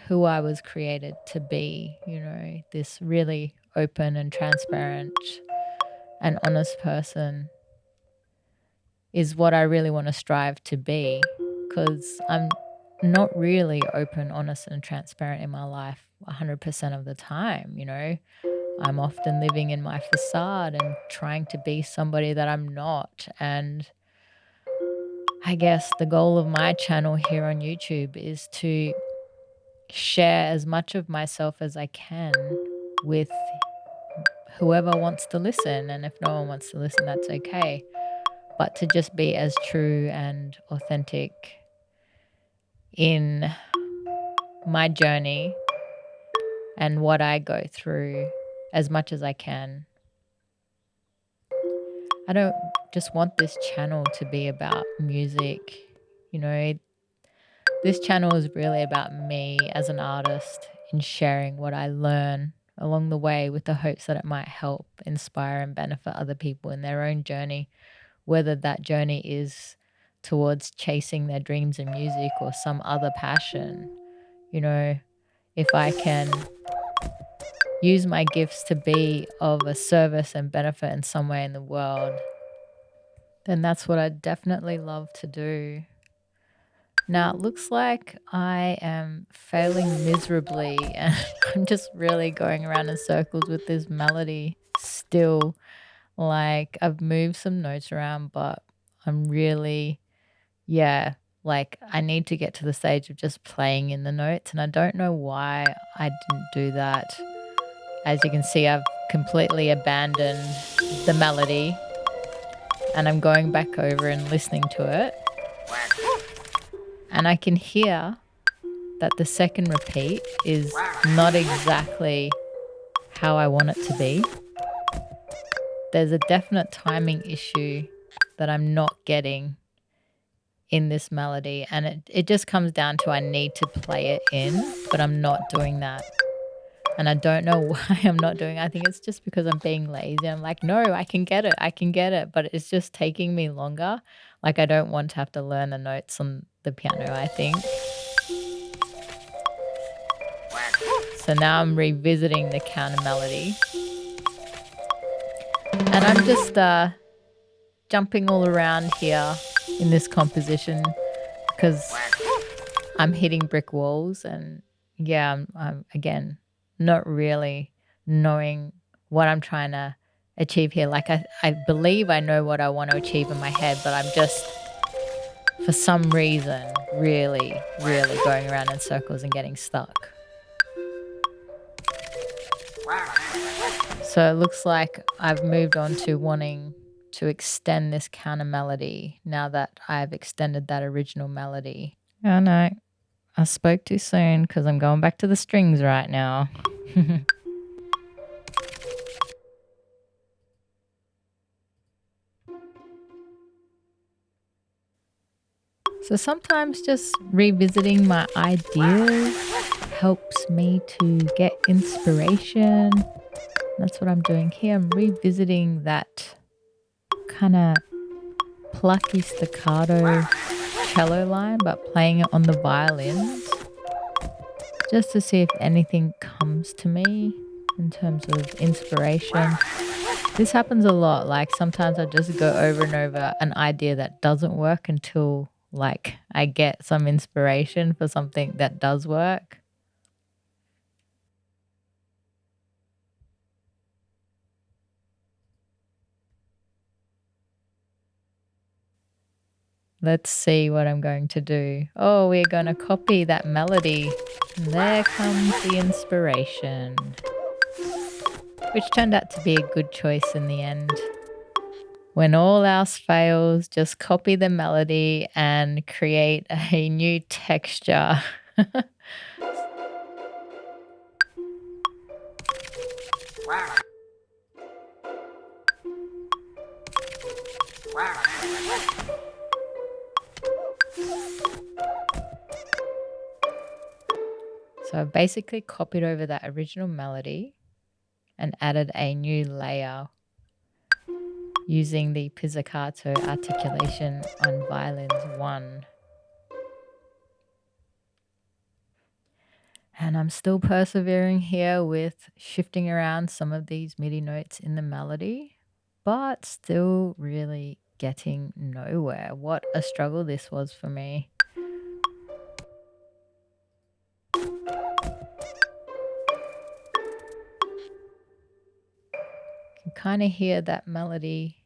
who I was created to be, this really open and transparent and honest person is what I really want to strive to be, because I'm not really open, honest, and transparent in my life 100% of the time, I'm often living in my facade and trying to be somebody that I'm not. And I guess the goal of my channel here on YouTube is to share as much of myself as I can with whoever wants to listen. And if no one wants to listen, that's okay. But to just be as true and authentic in my journey and what I go through as much as I can. I don't just want this channel to be about music. This channel is really about me as an artist in sharing what I learn along the way, with the hopes that it might help, inspire and benefit other people in their own journey, whether that journey is towards chasing their dreams in music or some other passion. If I can use my gifts to be of a service and benefit in some way in the world, then that's what I'd definitely love to do. Now, it looks like I am failing miserably and I'm just really going around in circles with this melody still. Like, I've moved some notes around, but I'm really, I need to get to the stage of just playing in the notes, and I don't know why I didn't do that. As you can see, I've completely abandoned the melody and I'm going back over and listening to it. And I can hear that the second repeat is not exactly how I want it to be. There's a definite timing issue that I'm not getting in this melody, and it just comes down to I need to play it in, but I'm not doing that. And I don't know why I'm not doing it. I think it's just because I'm being lazy. I'm like, no, I can get it, but it's just taking me longer. Like, I don't want to have to learn the notes on the piano, I think. So now I'm revisiting the counter melody. And I'm just jumping all around here in this composition because I'm hitting brick walls, and yeah, I'm again not really knowing what I'm trying to achieve here. Like I believe I know what I want to achieve in my head, but I'm just for some reason really going around in circles and getting stuck. So it looks like I've moved on to wanting to extend this counter melody now that I've extended that original melody. Oh no, I spoke too soon because I'm going back to the strings right now. So sometimes just revisiting my ideas helps me to get inspiration. That's what I'm doing here. I'm revisiting that kind of plucky staccato cello line, but playing it on the violins just to see if anything comes to me in terms of inspiration. This happens a lot. Like sometimes I just go over and over an idea that doesn't work until like I get some inspiration for something that does work. Let's see what I'm going to do. Oh, we're going to copy that melody. And there comes the inspiration, which turned out to be a good choice in the end. When all else fails, just copy the melody and create a new texture. So I've basically copied over that original melody and added a new layer using the pizzicato articulation on violins 1. And I'm still persevering here with shifting around some of these MIDI notes in the melody, but still really getting nowhere. What a struggle this was for me. You can kind of hear that melody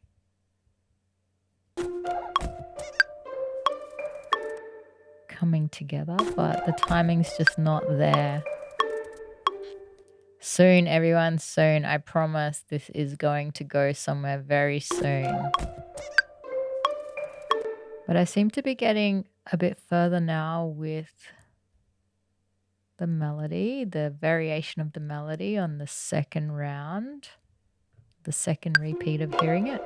coming together, but the timing's just not there. Soon, everyone, soon. I promise this is going to go somewhere very soon. But I seem to be getting a bit further now with the melody, the variation of the melody on the second round, the second repeat of hearing it.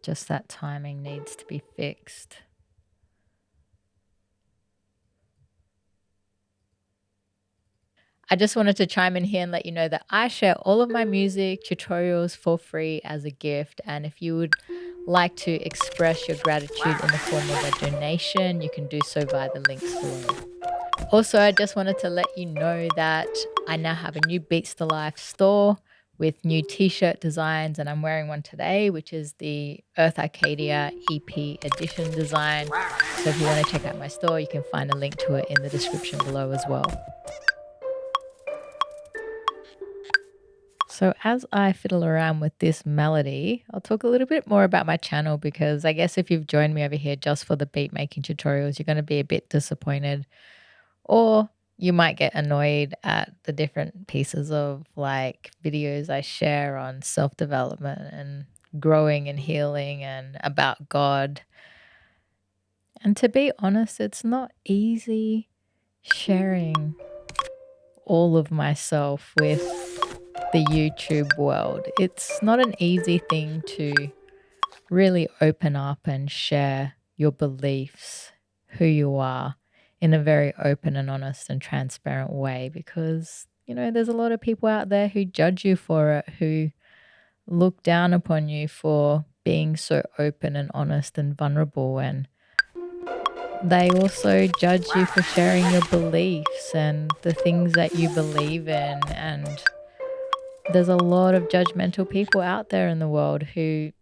Just that timing needs to be fixed. I just wanted to chime in here and let you know that I share all of my music tutorials for free as a gift. And if you would like to express your gratitude in the form of a donation, you can do so via the links below. Also, I just wanted to let you know that I now have a new Beats to Life store with new t-shirt designs, and I'm wearing one today, which is the Earth Arcadia EP edition design. So if you want to check out my store, you can find a link to it in the description below as well. So as I fiddle around with this melody, I'll talk a little bit more about my channel, because I guess if you've joined me over here just for the beat making tutorials, you're going to be a bit disappointed, or you might get annoyed at the different pieces of like videos I share on self-development and growing and healing and about God. And to be honest, it's not easy sharing all of myself with the YouTube world. It's not an easy thing to really open up and share your beliefs, who you are, in a very open and honest and transparent way because, there's a lot of people out there who judge you for it, who look down upon you for being so open and honest and vulnerable. And they also judge you for sharing your beliefs and the things that you believe in. And there's a lot of judgmental people out there in the world who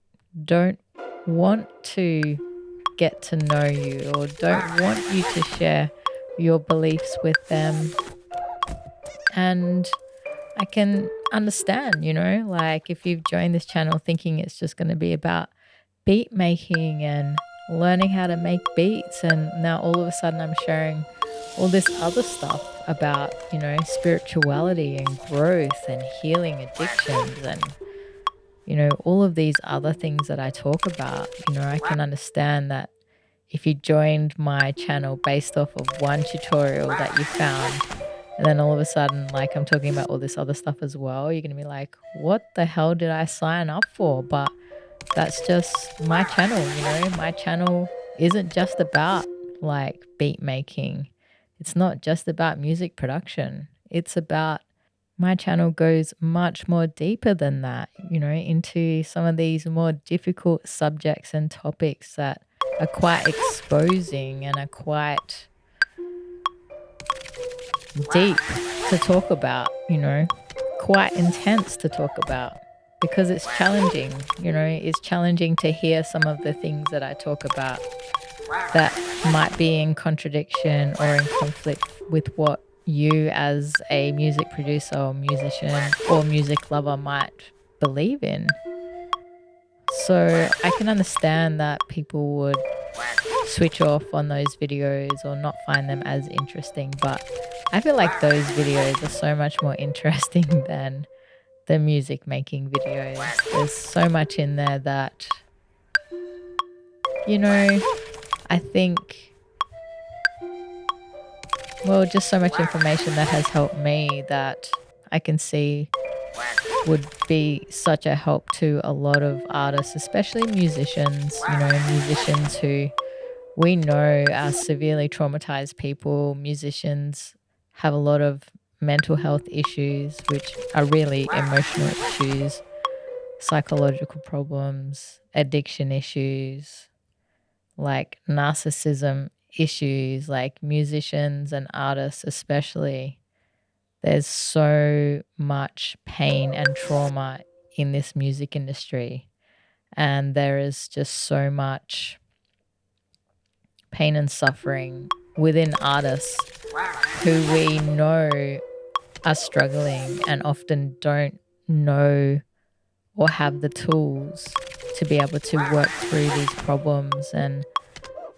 don't want to get to know you or don't want you to share your beliefs with them. And I can understand, like if you've joined this channel thinking it's just going to be about beat making and learning how to make beats, and now all of a sudden I'm sharing all this other stuff about, spirituality and growth and healing addictions and, all of these other things that I talk about. I can understand that if you joined my channel based off of one tutorial that you found, and then all of a sudden, like I'm talking about all this other stuff as well, you're going to be like, what the hell did I sign up for? But that's just my channel, my channel isn't just about like beat making. It's not just about music production. It's about, my channel goes much more deeper than that, into some of these more difficult subjects and topics that are quite exposing and are quite deep to talk about, quite intense to talk about, because it's challenging, it's challenging to hear some of the things that I talk about that might be in contradiction or in conflict with what you as a music producer or musician or music lover might believe in. So I can understand that people would switch off on those videos or not find them as interesting, but I feel like those videos are so much more interesting than the music making videos. There's so much in there that, I think, well, just so much information that has helped me that I can see would be such a help to a lot of artists, especially musicians, musicians who we know are severely traumatized people. Musicians have a lot of mental health issues, which are really emotional issues, psychological problems, addiction issues, like narcissism issues, like musicians and artists especially. There's so much pain and trauma in this music industry, and there is just so much pain and suffering within artists who we know are struggling and often don't know or have the tools to be able to work through these problems. And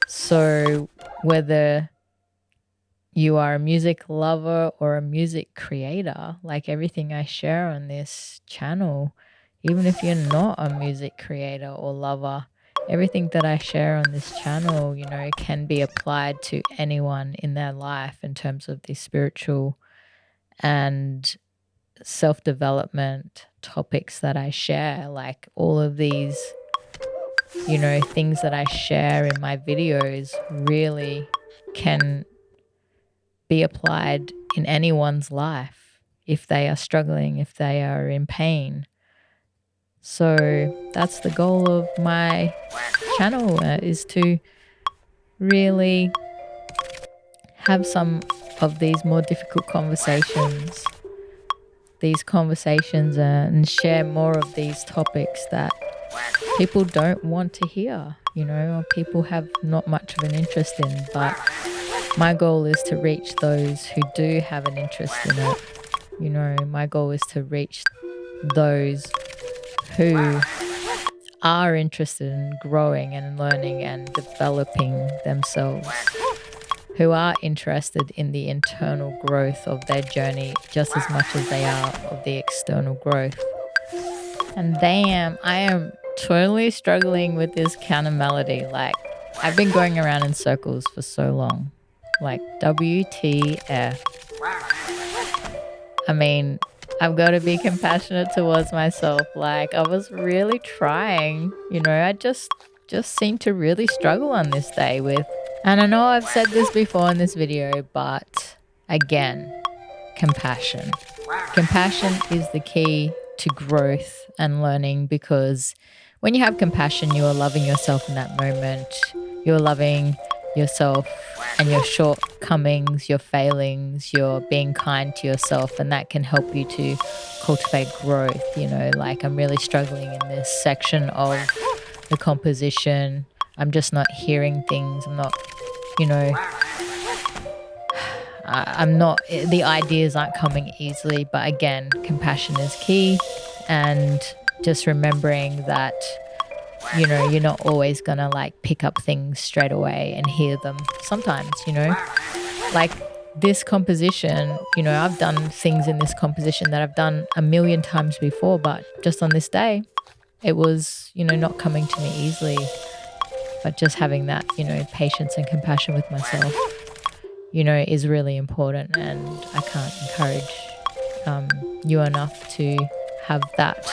so whether you are a music lover or a music creator, like everything I share on this channel, even if you're not a music creator or lover, everything that I share on this channel, can be applied to anyone in their life in terms of the spiritual and self-development topics that I share. Like all of these, things that I share in my videos really can be applied in anyone's life if they are struggling, if they are in pain. So that's the goal of my channel, is to really have some of these more difficult conversations, and share more of these topics that people don't want to hear, or people have not much of an interest in. But my goal is to reach those who do have an interest in it. My goal is to reach those who are interested in growing and learning and developing themselves, who are interested in the internal growth of their journey just as much as they are of the external growth. And damn, I am totally struggling with this counter melody. Like, I've been going around in circles for so long. Like, WTF. I mean, I've got to be compassionate towards myself. Like, I was really trying, I just seemed to really struggle on this day with, and I know I've said this before in this video, but again, compassion. Compassion is the key to growth and learning, because when you have compassion, you are loving yourself in that moment. You're loving yourself and your shortcomings, your failings, you're being kind to yourself, and that can help you to cultivate growth. Like, I'm really struggling in this section of the composition. I'm just not hearing things. I'm not, I'm not, the ideas aren't coming easily. But again, compassion is key, and just remembering that, you're not always gonna like pick up things straight away and hear them. Sometimes, like this composition, I've done things in this composition that I've done a million times before, but just on this day, it was, not coming to me easily. But just having that, patience and compassion with myself, is really important. And I can't encourage you enough to have that,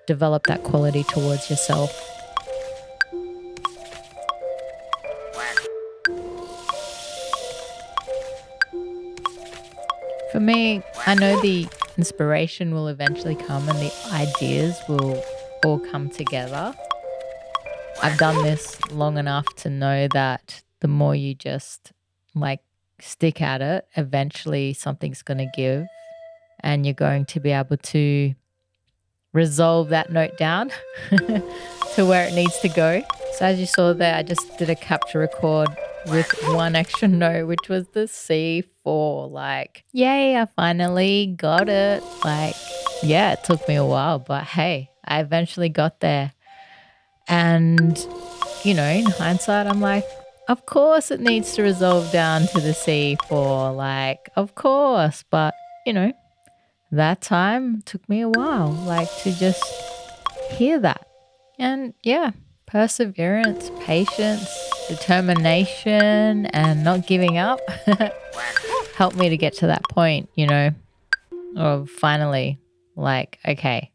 develop that quality towards yourself. For me, I know the inspiration will eventually come and the ideas will all come together. I've done this long enough to know that the more you just like stick at it, eventually something's going to give, and you're going to be able to resolve that note down to where it needs to go. So as you saw there, I just did a capture record with one extra note, which was the C4. Like, yay, I finally got it. Like, yeah, it took me a while, but hey, I eventually got there. And, in hindsight, I'm like, of course it needs to resolve down to the C4. Like, of course. But, that time took me a while, like, to just hear that. And yeah, perseverance, patience, determination, and not giving up helped me to get to that point, of finally, like, okay,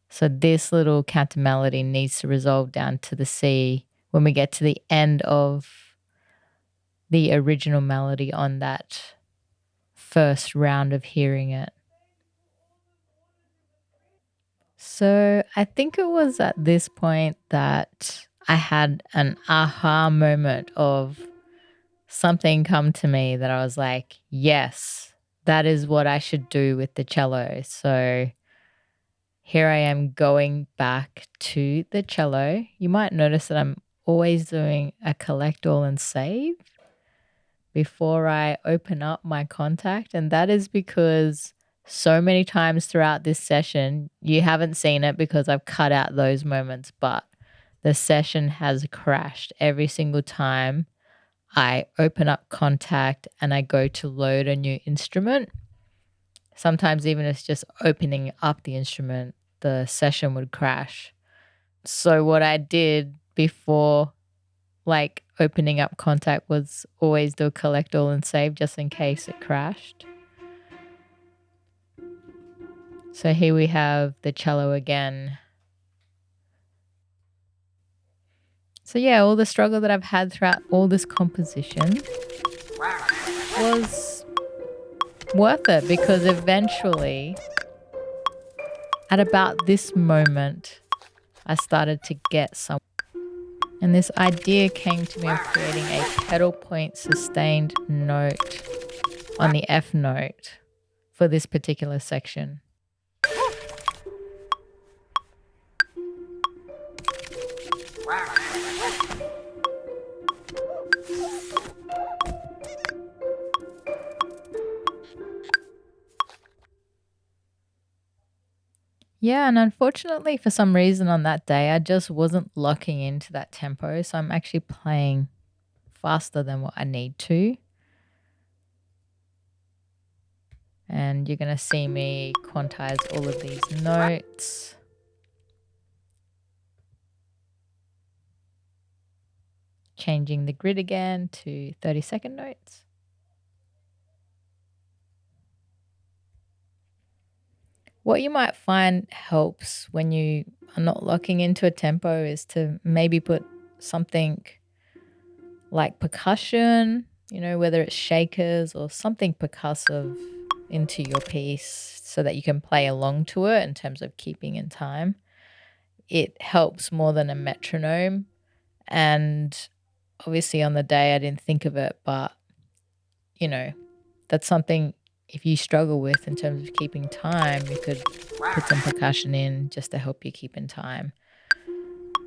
so this little counter melody needs to resolve down to the C when we get to the end of the original melody on that first round of hearing it. So I think it was at this point that I had an aha moment of something come to me that I was like, yes, that is what I should do with the cello. So here I am going back to the cello. You might notice that I'm always doing a collect all and save before I open up my contact. And that is because so many times throughout this session, you haven't seen it because I've cut out those moments, but the session has crashed every single time I open up contact and I go to load a new instrument. Sometimes even it's just opening up the instrument, the session would crash. So what I did before like opening up contact was always do a collect all and save just in case it crashed. So here we have the cello again. So yeah, all the struggle that I've had throughout all this composition was worth it, because eventually at about this moment I started to get some, and this idea came to me of creating a pedal point sustained note on the F note for this particular section. Yeah, and unfortunately for some reason on that day, I just wasn't locking into that tempo. So I'm actually playing faster than what I need to. And you're going to see me quantize all of these notes. changing the grid again to 30-second notes. What you might find helps when you are not locking into a tempo is to maybe put something like percussion, whether it's shakers or something percussive into your piece so that you can play along to it in terms of keeping in time. It helps more than a metronome. And obviously on the day I didn't think of it, but that's something if you struggle with in terms of keeping time, you could put some percussion in just to help you keep in time.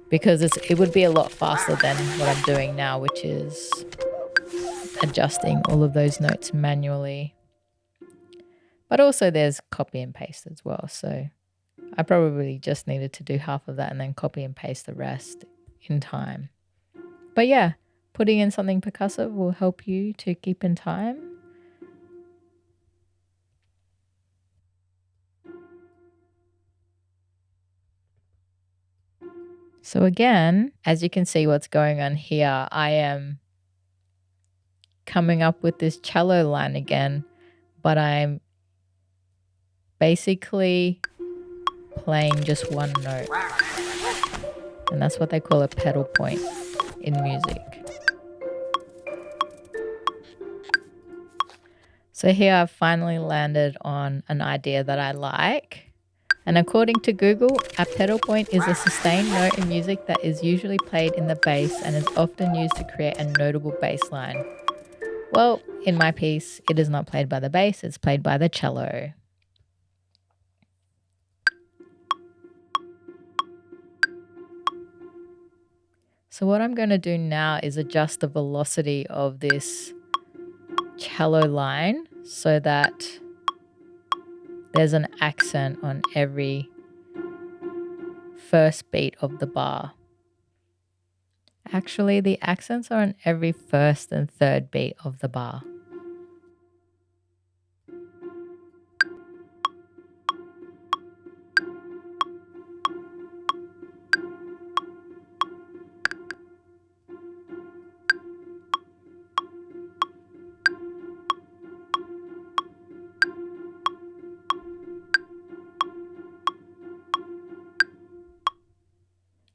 Because it would be a lot faster than what I'm doing now, which is adjusting all of those notes manually. But also there's copy and paste as well. So I probably just needed to do half of that and then copy and paste the rest in time. But yeah, putting in something percussive will help you to keep in time. So again, as you can see what's going on here, I am coming up with this cello line again, but I'm basically playing just one note. And that's what they call a pedal point in music. So here I've finally landed on an idea that I like. And according to Google, a pedal point is a sustained note in music that is usually played in the bass and is often used to create a notable bass line. Well, in my piece, it is not played by the bass, it's played by the cello. So what I'm going to do now is adjust the velocity of this cello line so that there's an accent on every first beat of the bar. Actually, the accents are on every first and third beat of the bar.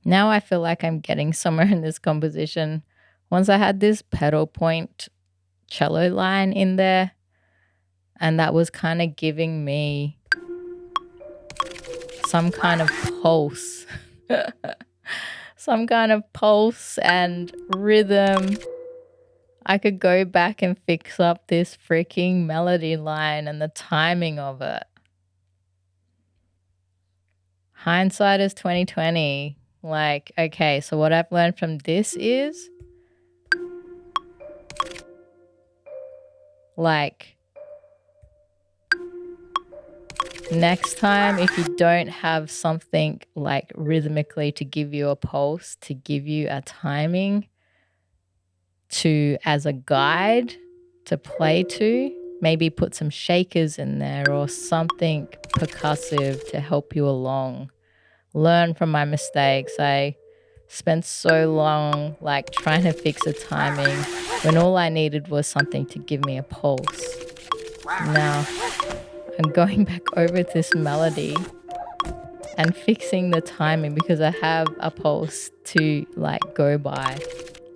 Now I feel like I'm getting somewhere in this composition. Once I had this pedal point cello line in there, and that was kind of giving me some kind of pulse. Some kind of pulse and rhythm. I could go back and fix up this freaking melody line and the timing of it. Hindsight is 2020. Like, okay, so what I've learned from this is like next time if you don't have something like rhythmically to give you a pulse, to give you a timing to as a guide to play to, maybe put some shakers in there or something percussive to help you along. Learn from my mistakes. I spent so long like trying to fix a timing when all I needed was something to give me a pulse. Now I'm going back over this melody and fixing the timing because I have a pulse to like go by.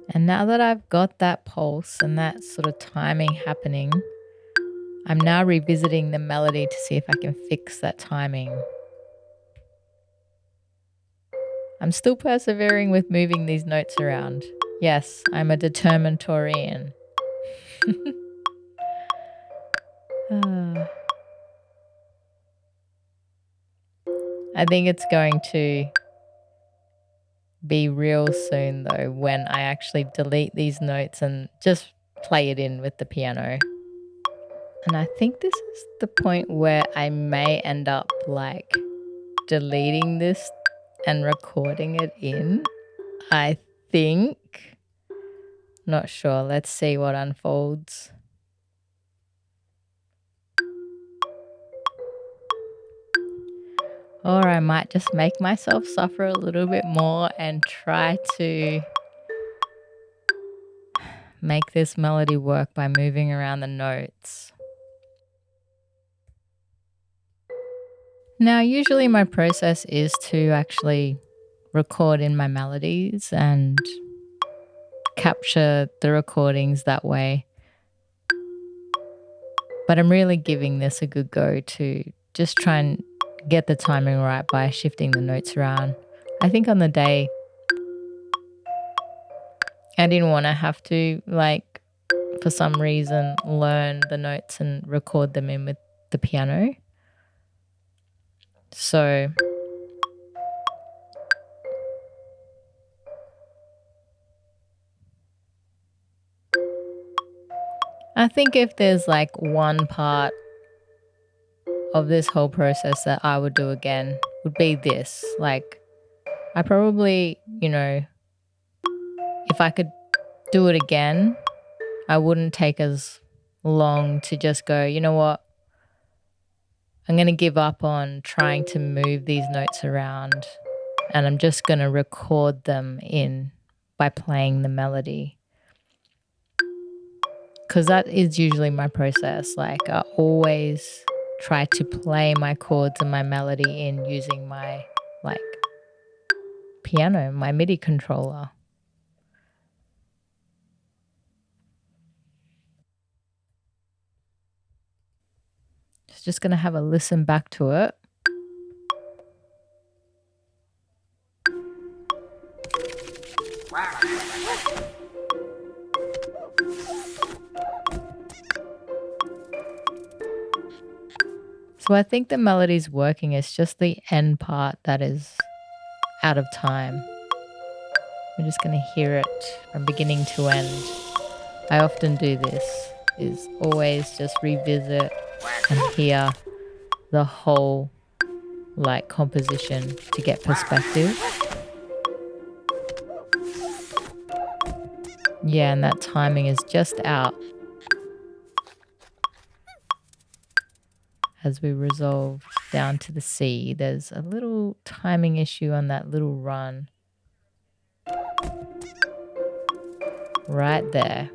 And now that I've got that pulse and that sort of timing happening, I'm now revisiting the melody to see if I can fix that timing. I'm still persevering with moving these notes around. Yes, I'm a determined Taurian. I think it's going to be real soon though when I actually delete these notes and just play it in with the piano. And I think this is the point where I may end up like deleting this and recording it in. I think. Not sure. Let's see what unfolds. Or I might just make myself suffer a little bit more and try to make this melody work by moving around the notes. Now, usually my process is to actually record in my melodies and capture the recordings that way. But I'm really giving this a good go to just try and get the timing right by shifting the notes around. I think on the day, I didn't want to have to, like, for some reason, learn the notes and record them in with the piano. So I think if there's like one part of this whole process that I would do again, would be this. Like, I probably, if I could do it again, I wouldn't take as long to just go, you know what? I'm going to give up on trying to move these notes around, and I'm just going to record them in by playing the melody. Because that is usually my process. Like, I always try to play my chords and my melody in using my, like, piano, my MIDI controller. Just going to have a listen back to it. So I think the melody's working. It's just the end part that is out of time. We're just going to hear it from beginning to end. I often do this, is always just revisit and hear the whole, like, composition to get perspective. Yeah, and that timing is just out as we resolve down to the C. There's a little timing issue on that little run right there.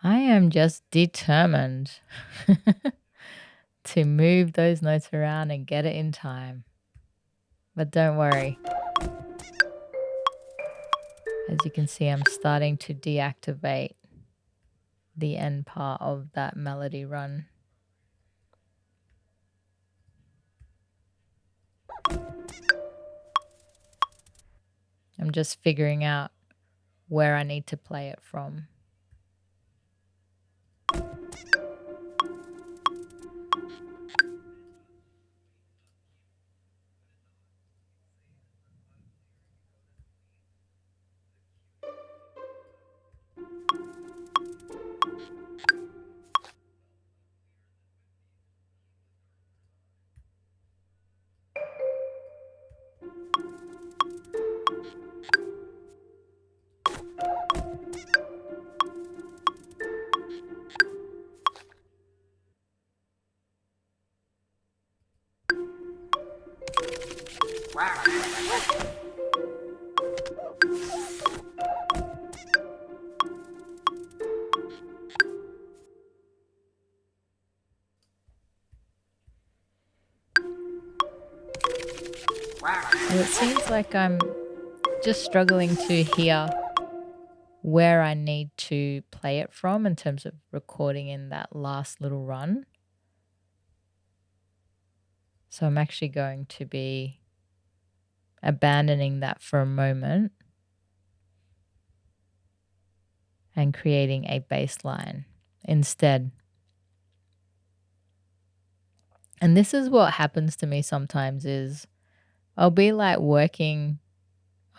I am just determined to move those notes around and get it in time. But don't worry. As you can see, I'm starting to deactivate the end part of that melody run. I'm just figuring out where I need to play it from. Well, it seems like I'm just struggling to hear where I need to play it from in terms of recording in that last little run. So I'm actually going to be abandoning that for a moment and creating a bass line instead. And this is what happens to me sometimes is I'll be like working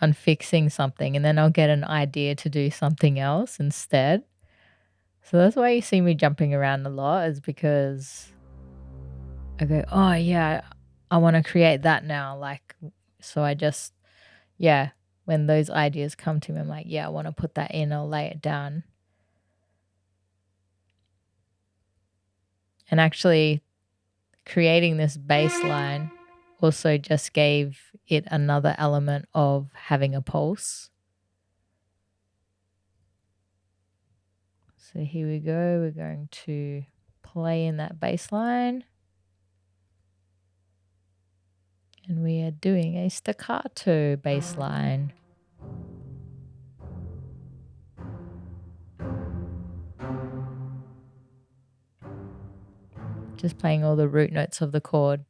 on fixing something and then I'll get an idea to do something else instead. So that's why you see me jumping around a lot, is because I go, oh yeah, I want to create that now. Like, so I just, yeah, when those ideas come to me, I'm like, yeah, I want to put that in, I'll lay it down. And actually creating this bass line also just gave it another element of having a pulse. So here we go. We're going to play in that bass line. And we are doing a staccato bass line. Just playing all the root notes of the chord.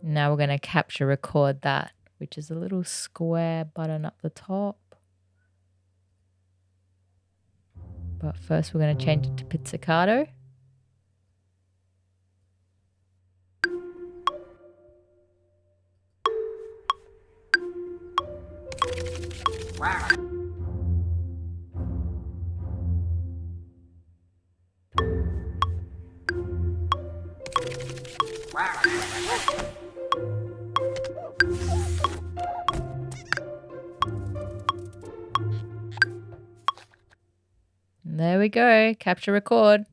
Now we're going to capture record that, which is a little square button up the top. But first we're going to change it to pizzicato. And there we go, capture record.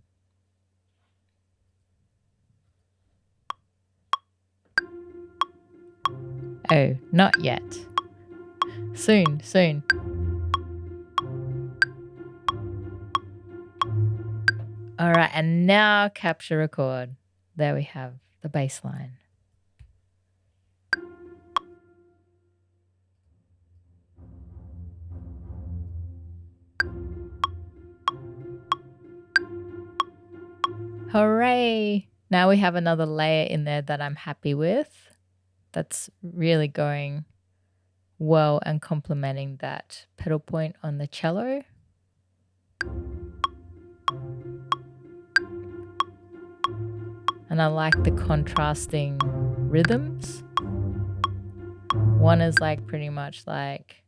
Oh, not yet. Soon, soon. All right, and now capture record. There we have the bass line. Hooray! Now we have another layer in there that I'm happy with. That's really going well and complementing that pedal point on the cello. And I like the contrasting rhythms. One is like pretty much like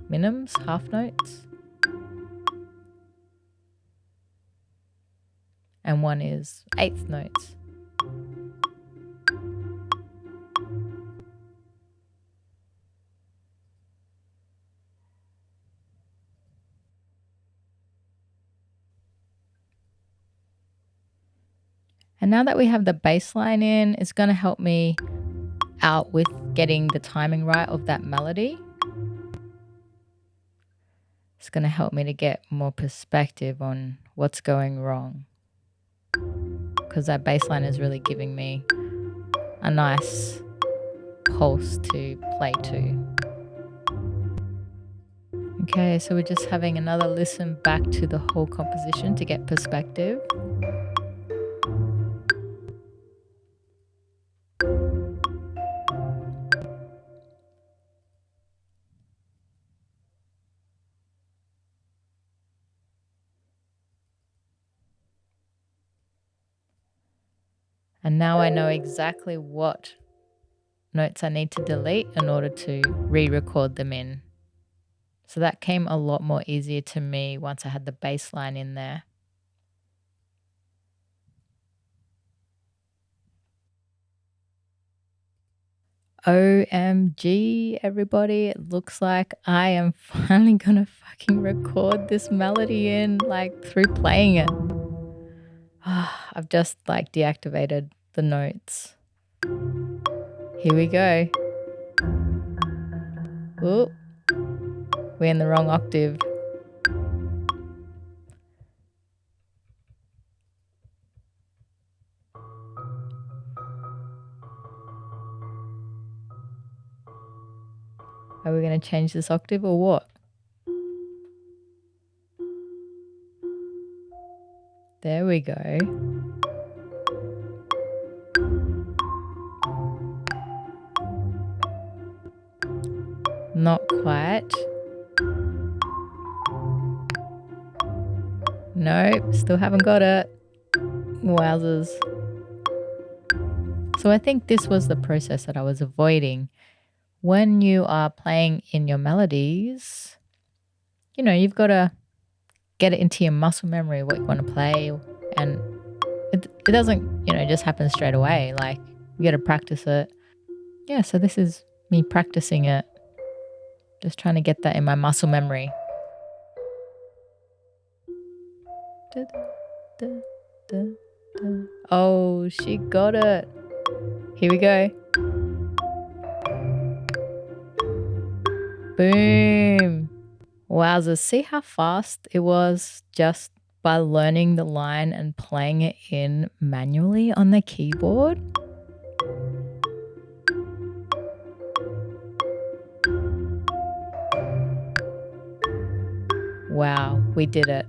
minims, half notes. And one is eighth notes. And now that we have the bass line in, it's going to help me out with getting the timing right of that melody. It's going to help me to get more perspective on what's going wrong, because that bass line is really giving me a nice pulse to play to. Okay, so we're just having another listen back to the whole composition to get perspective. And now I know exactly what notes I need to delete in order to re-record them in. So that came a lot more easier to me once I had the bass line in there. OMG, everybody, it looks like I am finally gonna fucking record this melody in, like, through playing it. I've just like deactivated the notes. Here we go. Ooh, we're in the wrong octave. Are we going to change this octave or what? There we go. Not quite. Nope, still haven't got it. Wowzers. So I think this was the process that I was avoiding. When you are playing in your melodies, you know, you've got to get it into your muscle memory what you want to play and it doesn't, just happen straight away. Like, you got to practice it. Yeah, so this is me practicing it. Just trying to get that in my muscle memory. Oh, she got it. Here we go. Boom. Wowzers. See how fast it was just by learning the line and playing it in manually on the keyboard? Wow, we did it.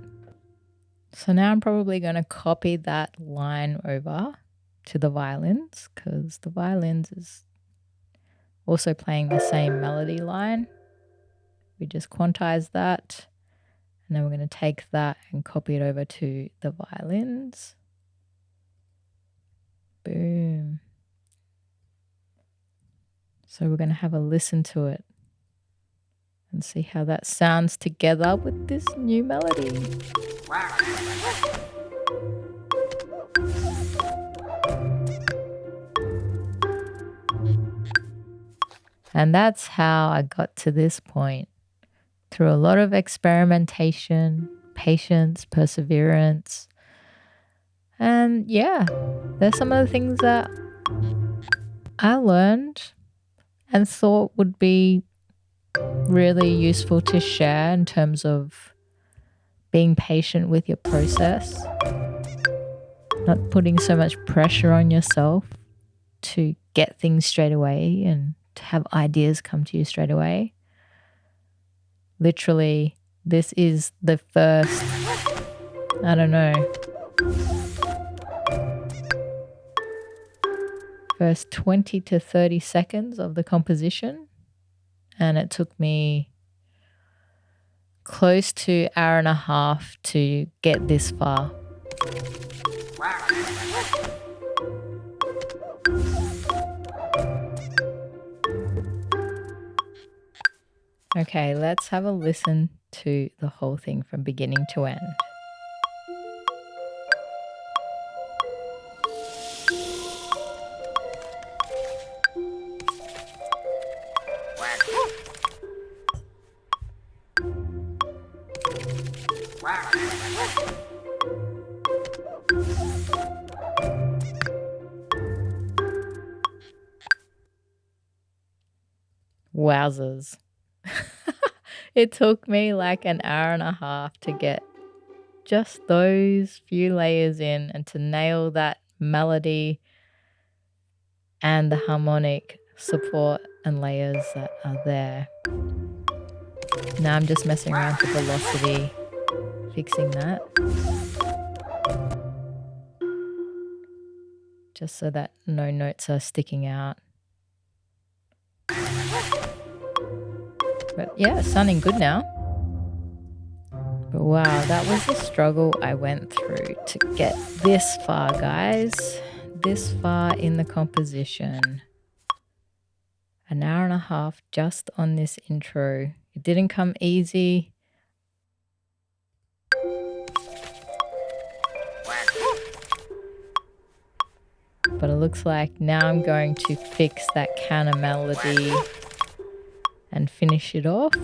So now I'm probably going to copy that line over to the violins, because the violins is also playing the same melody line. We just quantize that, and then we're going to take that and copy it over to the violins. Boom. So we're going to have a listen to it and see how that sounds together with this new melody. And that's how I got to this point. Through a lot of experimentation, patience, perseverance. And yeah, there's some of the things that I learned and thought would be really useful to share in terms of being patient with your process, not putting so much pressure on yourself to get things straight away and to have ideas come to you straight away. Literally, this is the first, I don't know, first 20 to 30 seconds of the composition. And it took me close to an hour and a half to get this far. Okay, let's have a listen to the whole thing from beginning to end. Wowzers. It took me like an hour and a half to get just those few layers in and to nail that melody and the harmonic support and layers that are there. Now I'm just messing around with the velocity, fixing that. Just so that no notes are sticking out. But yeah, it's sounding good now. But wow, that was the struggle I went through to get this far, guys. This far in the composition. An hour and a half just on this intro. It didn't come easy. But it looks like now I'm going to fix that counter melody and finish it off.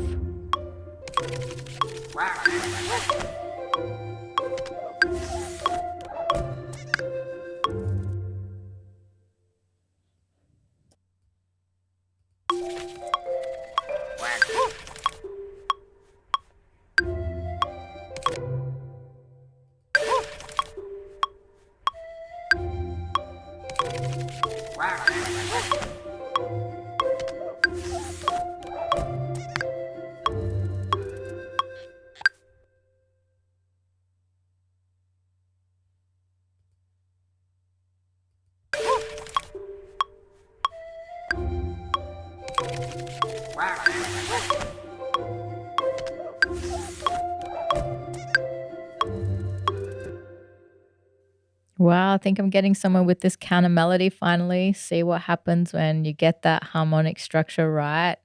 Wow, I think I'm getting somewhere with this counter melody finally. See what happens when you get that harmonic structure right.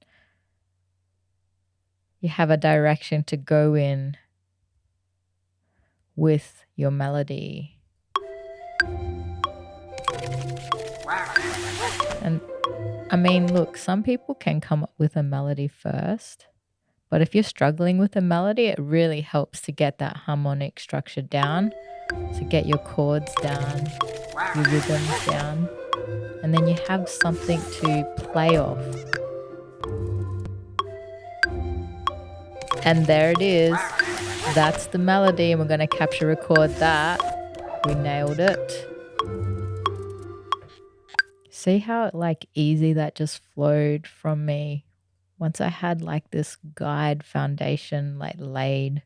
You have a direction to go in with your melody. I mean, look, some people can come up with a melody first, but if you're struggling with a melody, it really helps to get that harmonic structure down. So get your chords down, your rhythms down, and then you have something to play off. And there it is. That's the melody, and we're going to capture record that. We nailed it. See how like easy that just flowed from me once I had like this guide foundation like laid.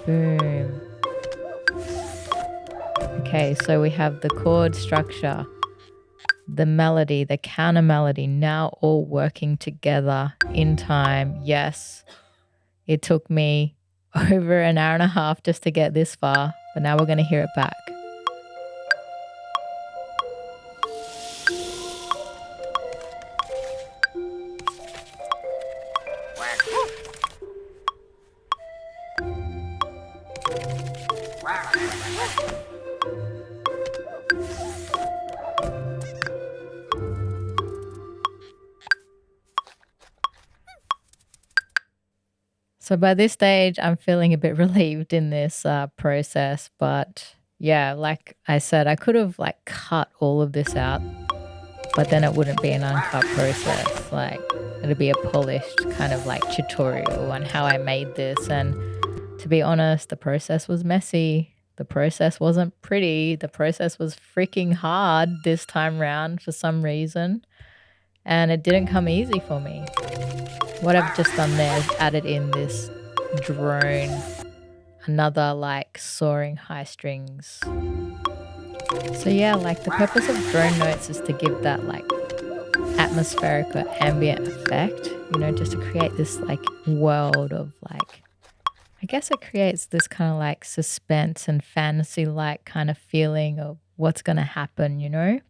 Boom. Okay, so we have the chord structure, the melody, the counter melody, now all working together in time. Yes, it took me over an hour and a half just to get this far, but now we're going to hear it back. So by this stage, I'm feeling a bit relieved in this process. But yeah, like I said, I could have like cut all of this out, but then it wouldn't be an uncut process. Like it'd be a polished kind of like tutorial on how I made this. And to be honest, the process was messy. The process wasn't pretty. The process was freaking hard this time round for some reason. And it didn't come easy for me. What I've just done there is added in this drone, another like soaring high strings. So yeah, like the purpose of drone notes is to give that like atmospheric or ambient effect, you know, just to create this like world of like, I guess it creates this kind of like suspense and fantasy like kind of feeling of what's going to happen, you know?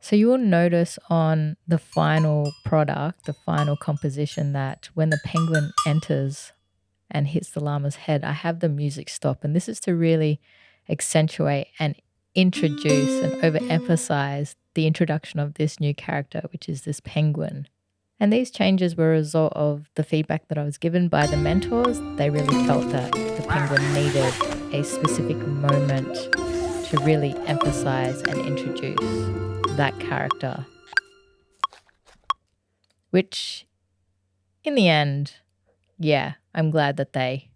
So you will notice on the final product, the final composition, that when the penguin enters and hits the llama's head, I have the music stop. And this is to really accentuate and introduce and overemphasize the introduction of this new character, which is this penguin. And these changes were a result of the feedback that I was given by the mentors. They really felt that the penguin needed a specific moment to really emphasize and introduce that character. Which, in the end, yeah, I'm glad that they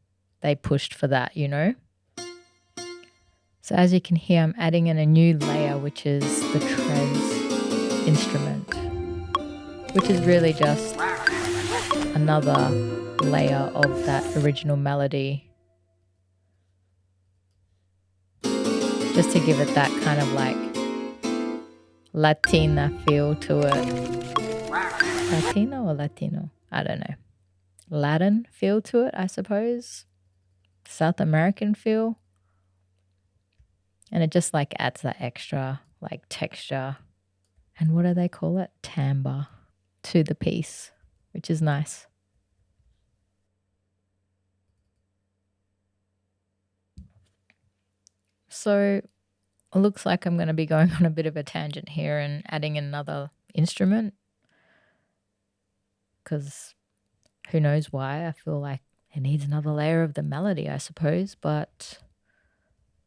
pushed for that, you know? So as you can hear, I'm adding in a new layer, which is the Trez instrument, which is really just another layer of that original melody, just to give it that kind of like Latina feel to it. Latino or Latino? I don't know. Latin feel to it, I suppose. South American feel. And it just like adds that extra like texture. And what do they call it? Timbre to the piece, which is nice. So it looks like I'm going to be going on a bit of a tangent here and adding another instrument, because who knows why. I feel like it needs another layer of the melody, I suppose, but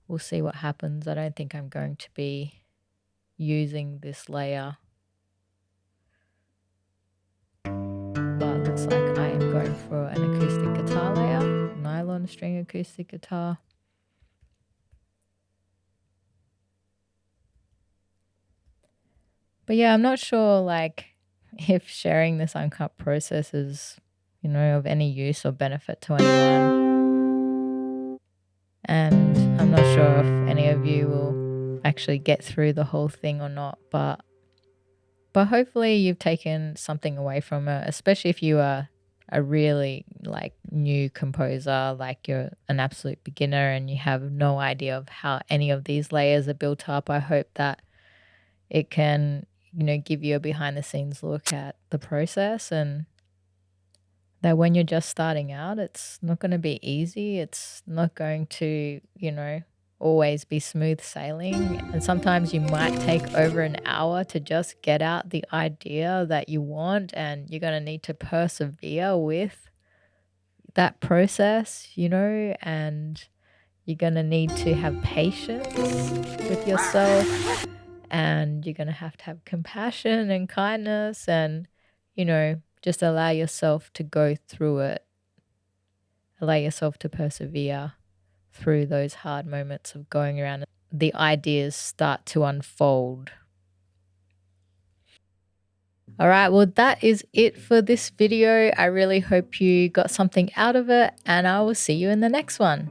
we'll see what happens. I don't think I'm going to be using this layer, but it looks like I am going for an acoustic guitar layer, nylon string acoustic guitar. But yeah, I'm not sure like if sharing this uncut process is, you know, of any use or benefit to anyone. And I'm not sure if any of you will actually get through the whole thing or not, but hopefully you've taken something away from it, especially if you are a really like new composer, like you're an absolute beginner and you have no idea of how any of these layers are built up. I hope that it can, give you a behind the scenes look at the process, and that when you're just starting out, it's not going to be easy. It's not going to, always be smooth sailing. And sometimes you might take over an hour to just get out the idea that you want, and you're going to need to persevere with that process, and you're going to need to have patience with yourself, and you're going to have compassion and kindness, and, just allow yourself to go through it. Allow yourself to persevere through those hard moments of going around. The ideas start to unfold. All right, well, that is it for this video. I really hope you got something out of it, and I will see you in the next one.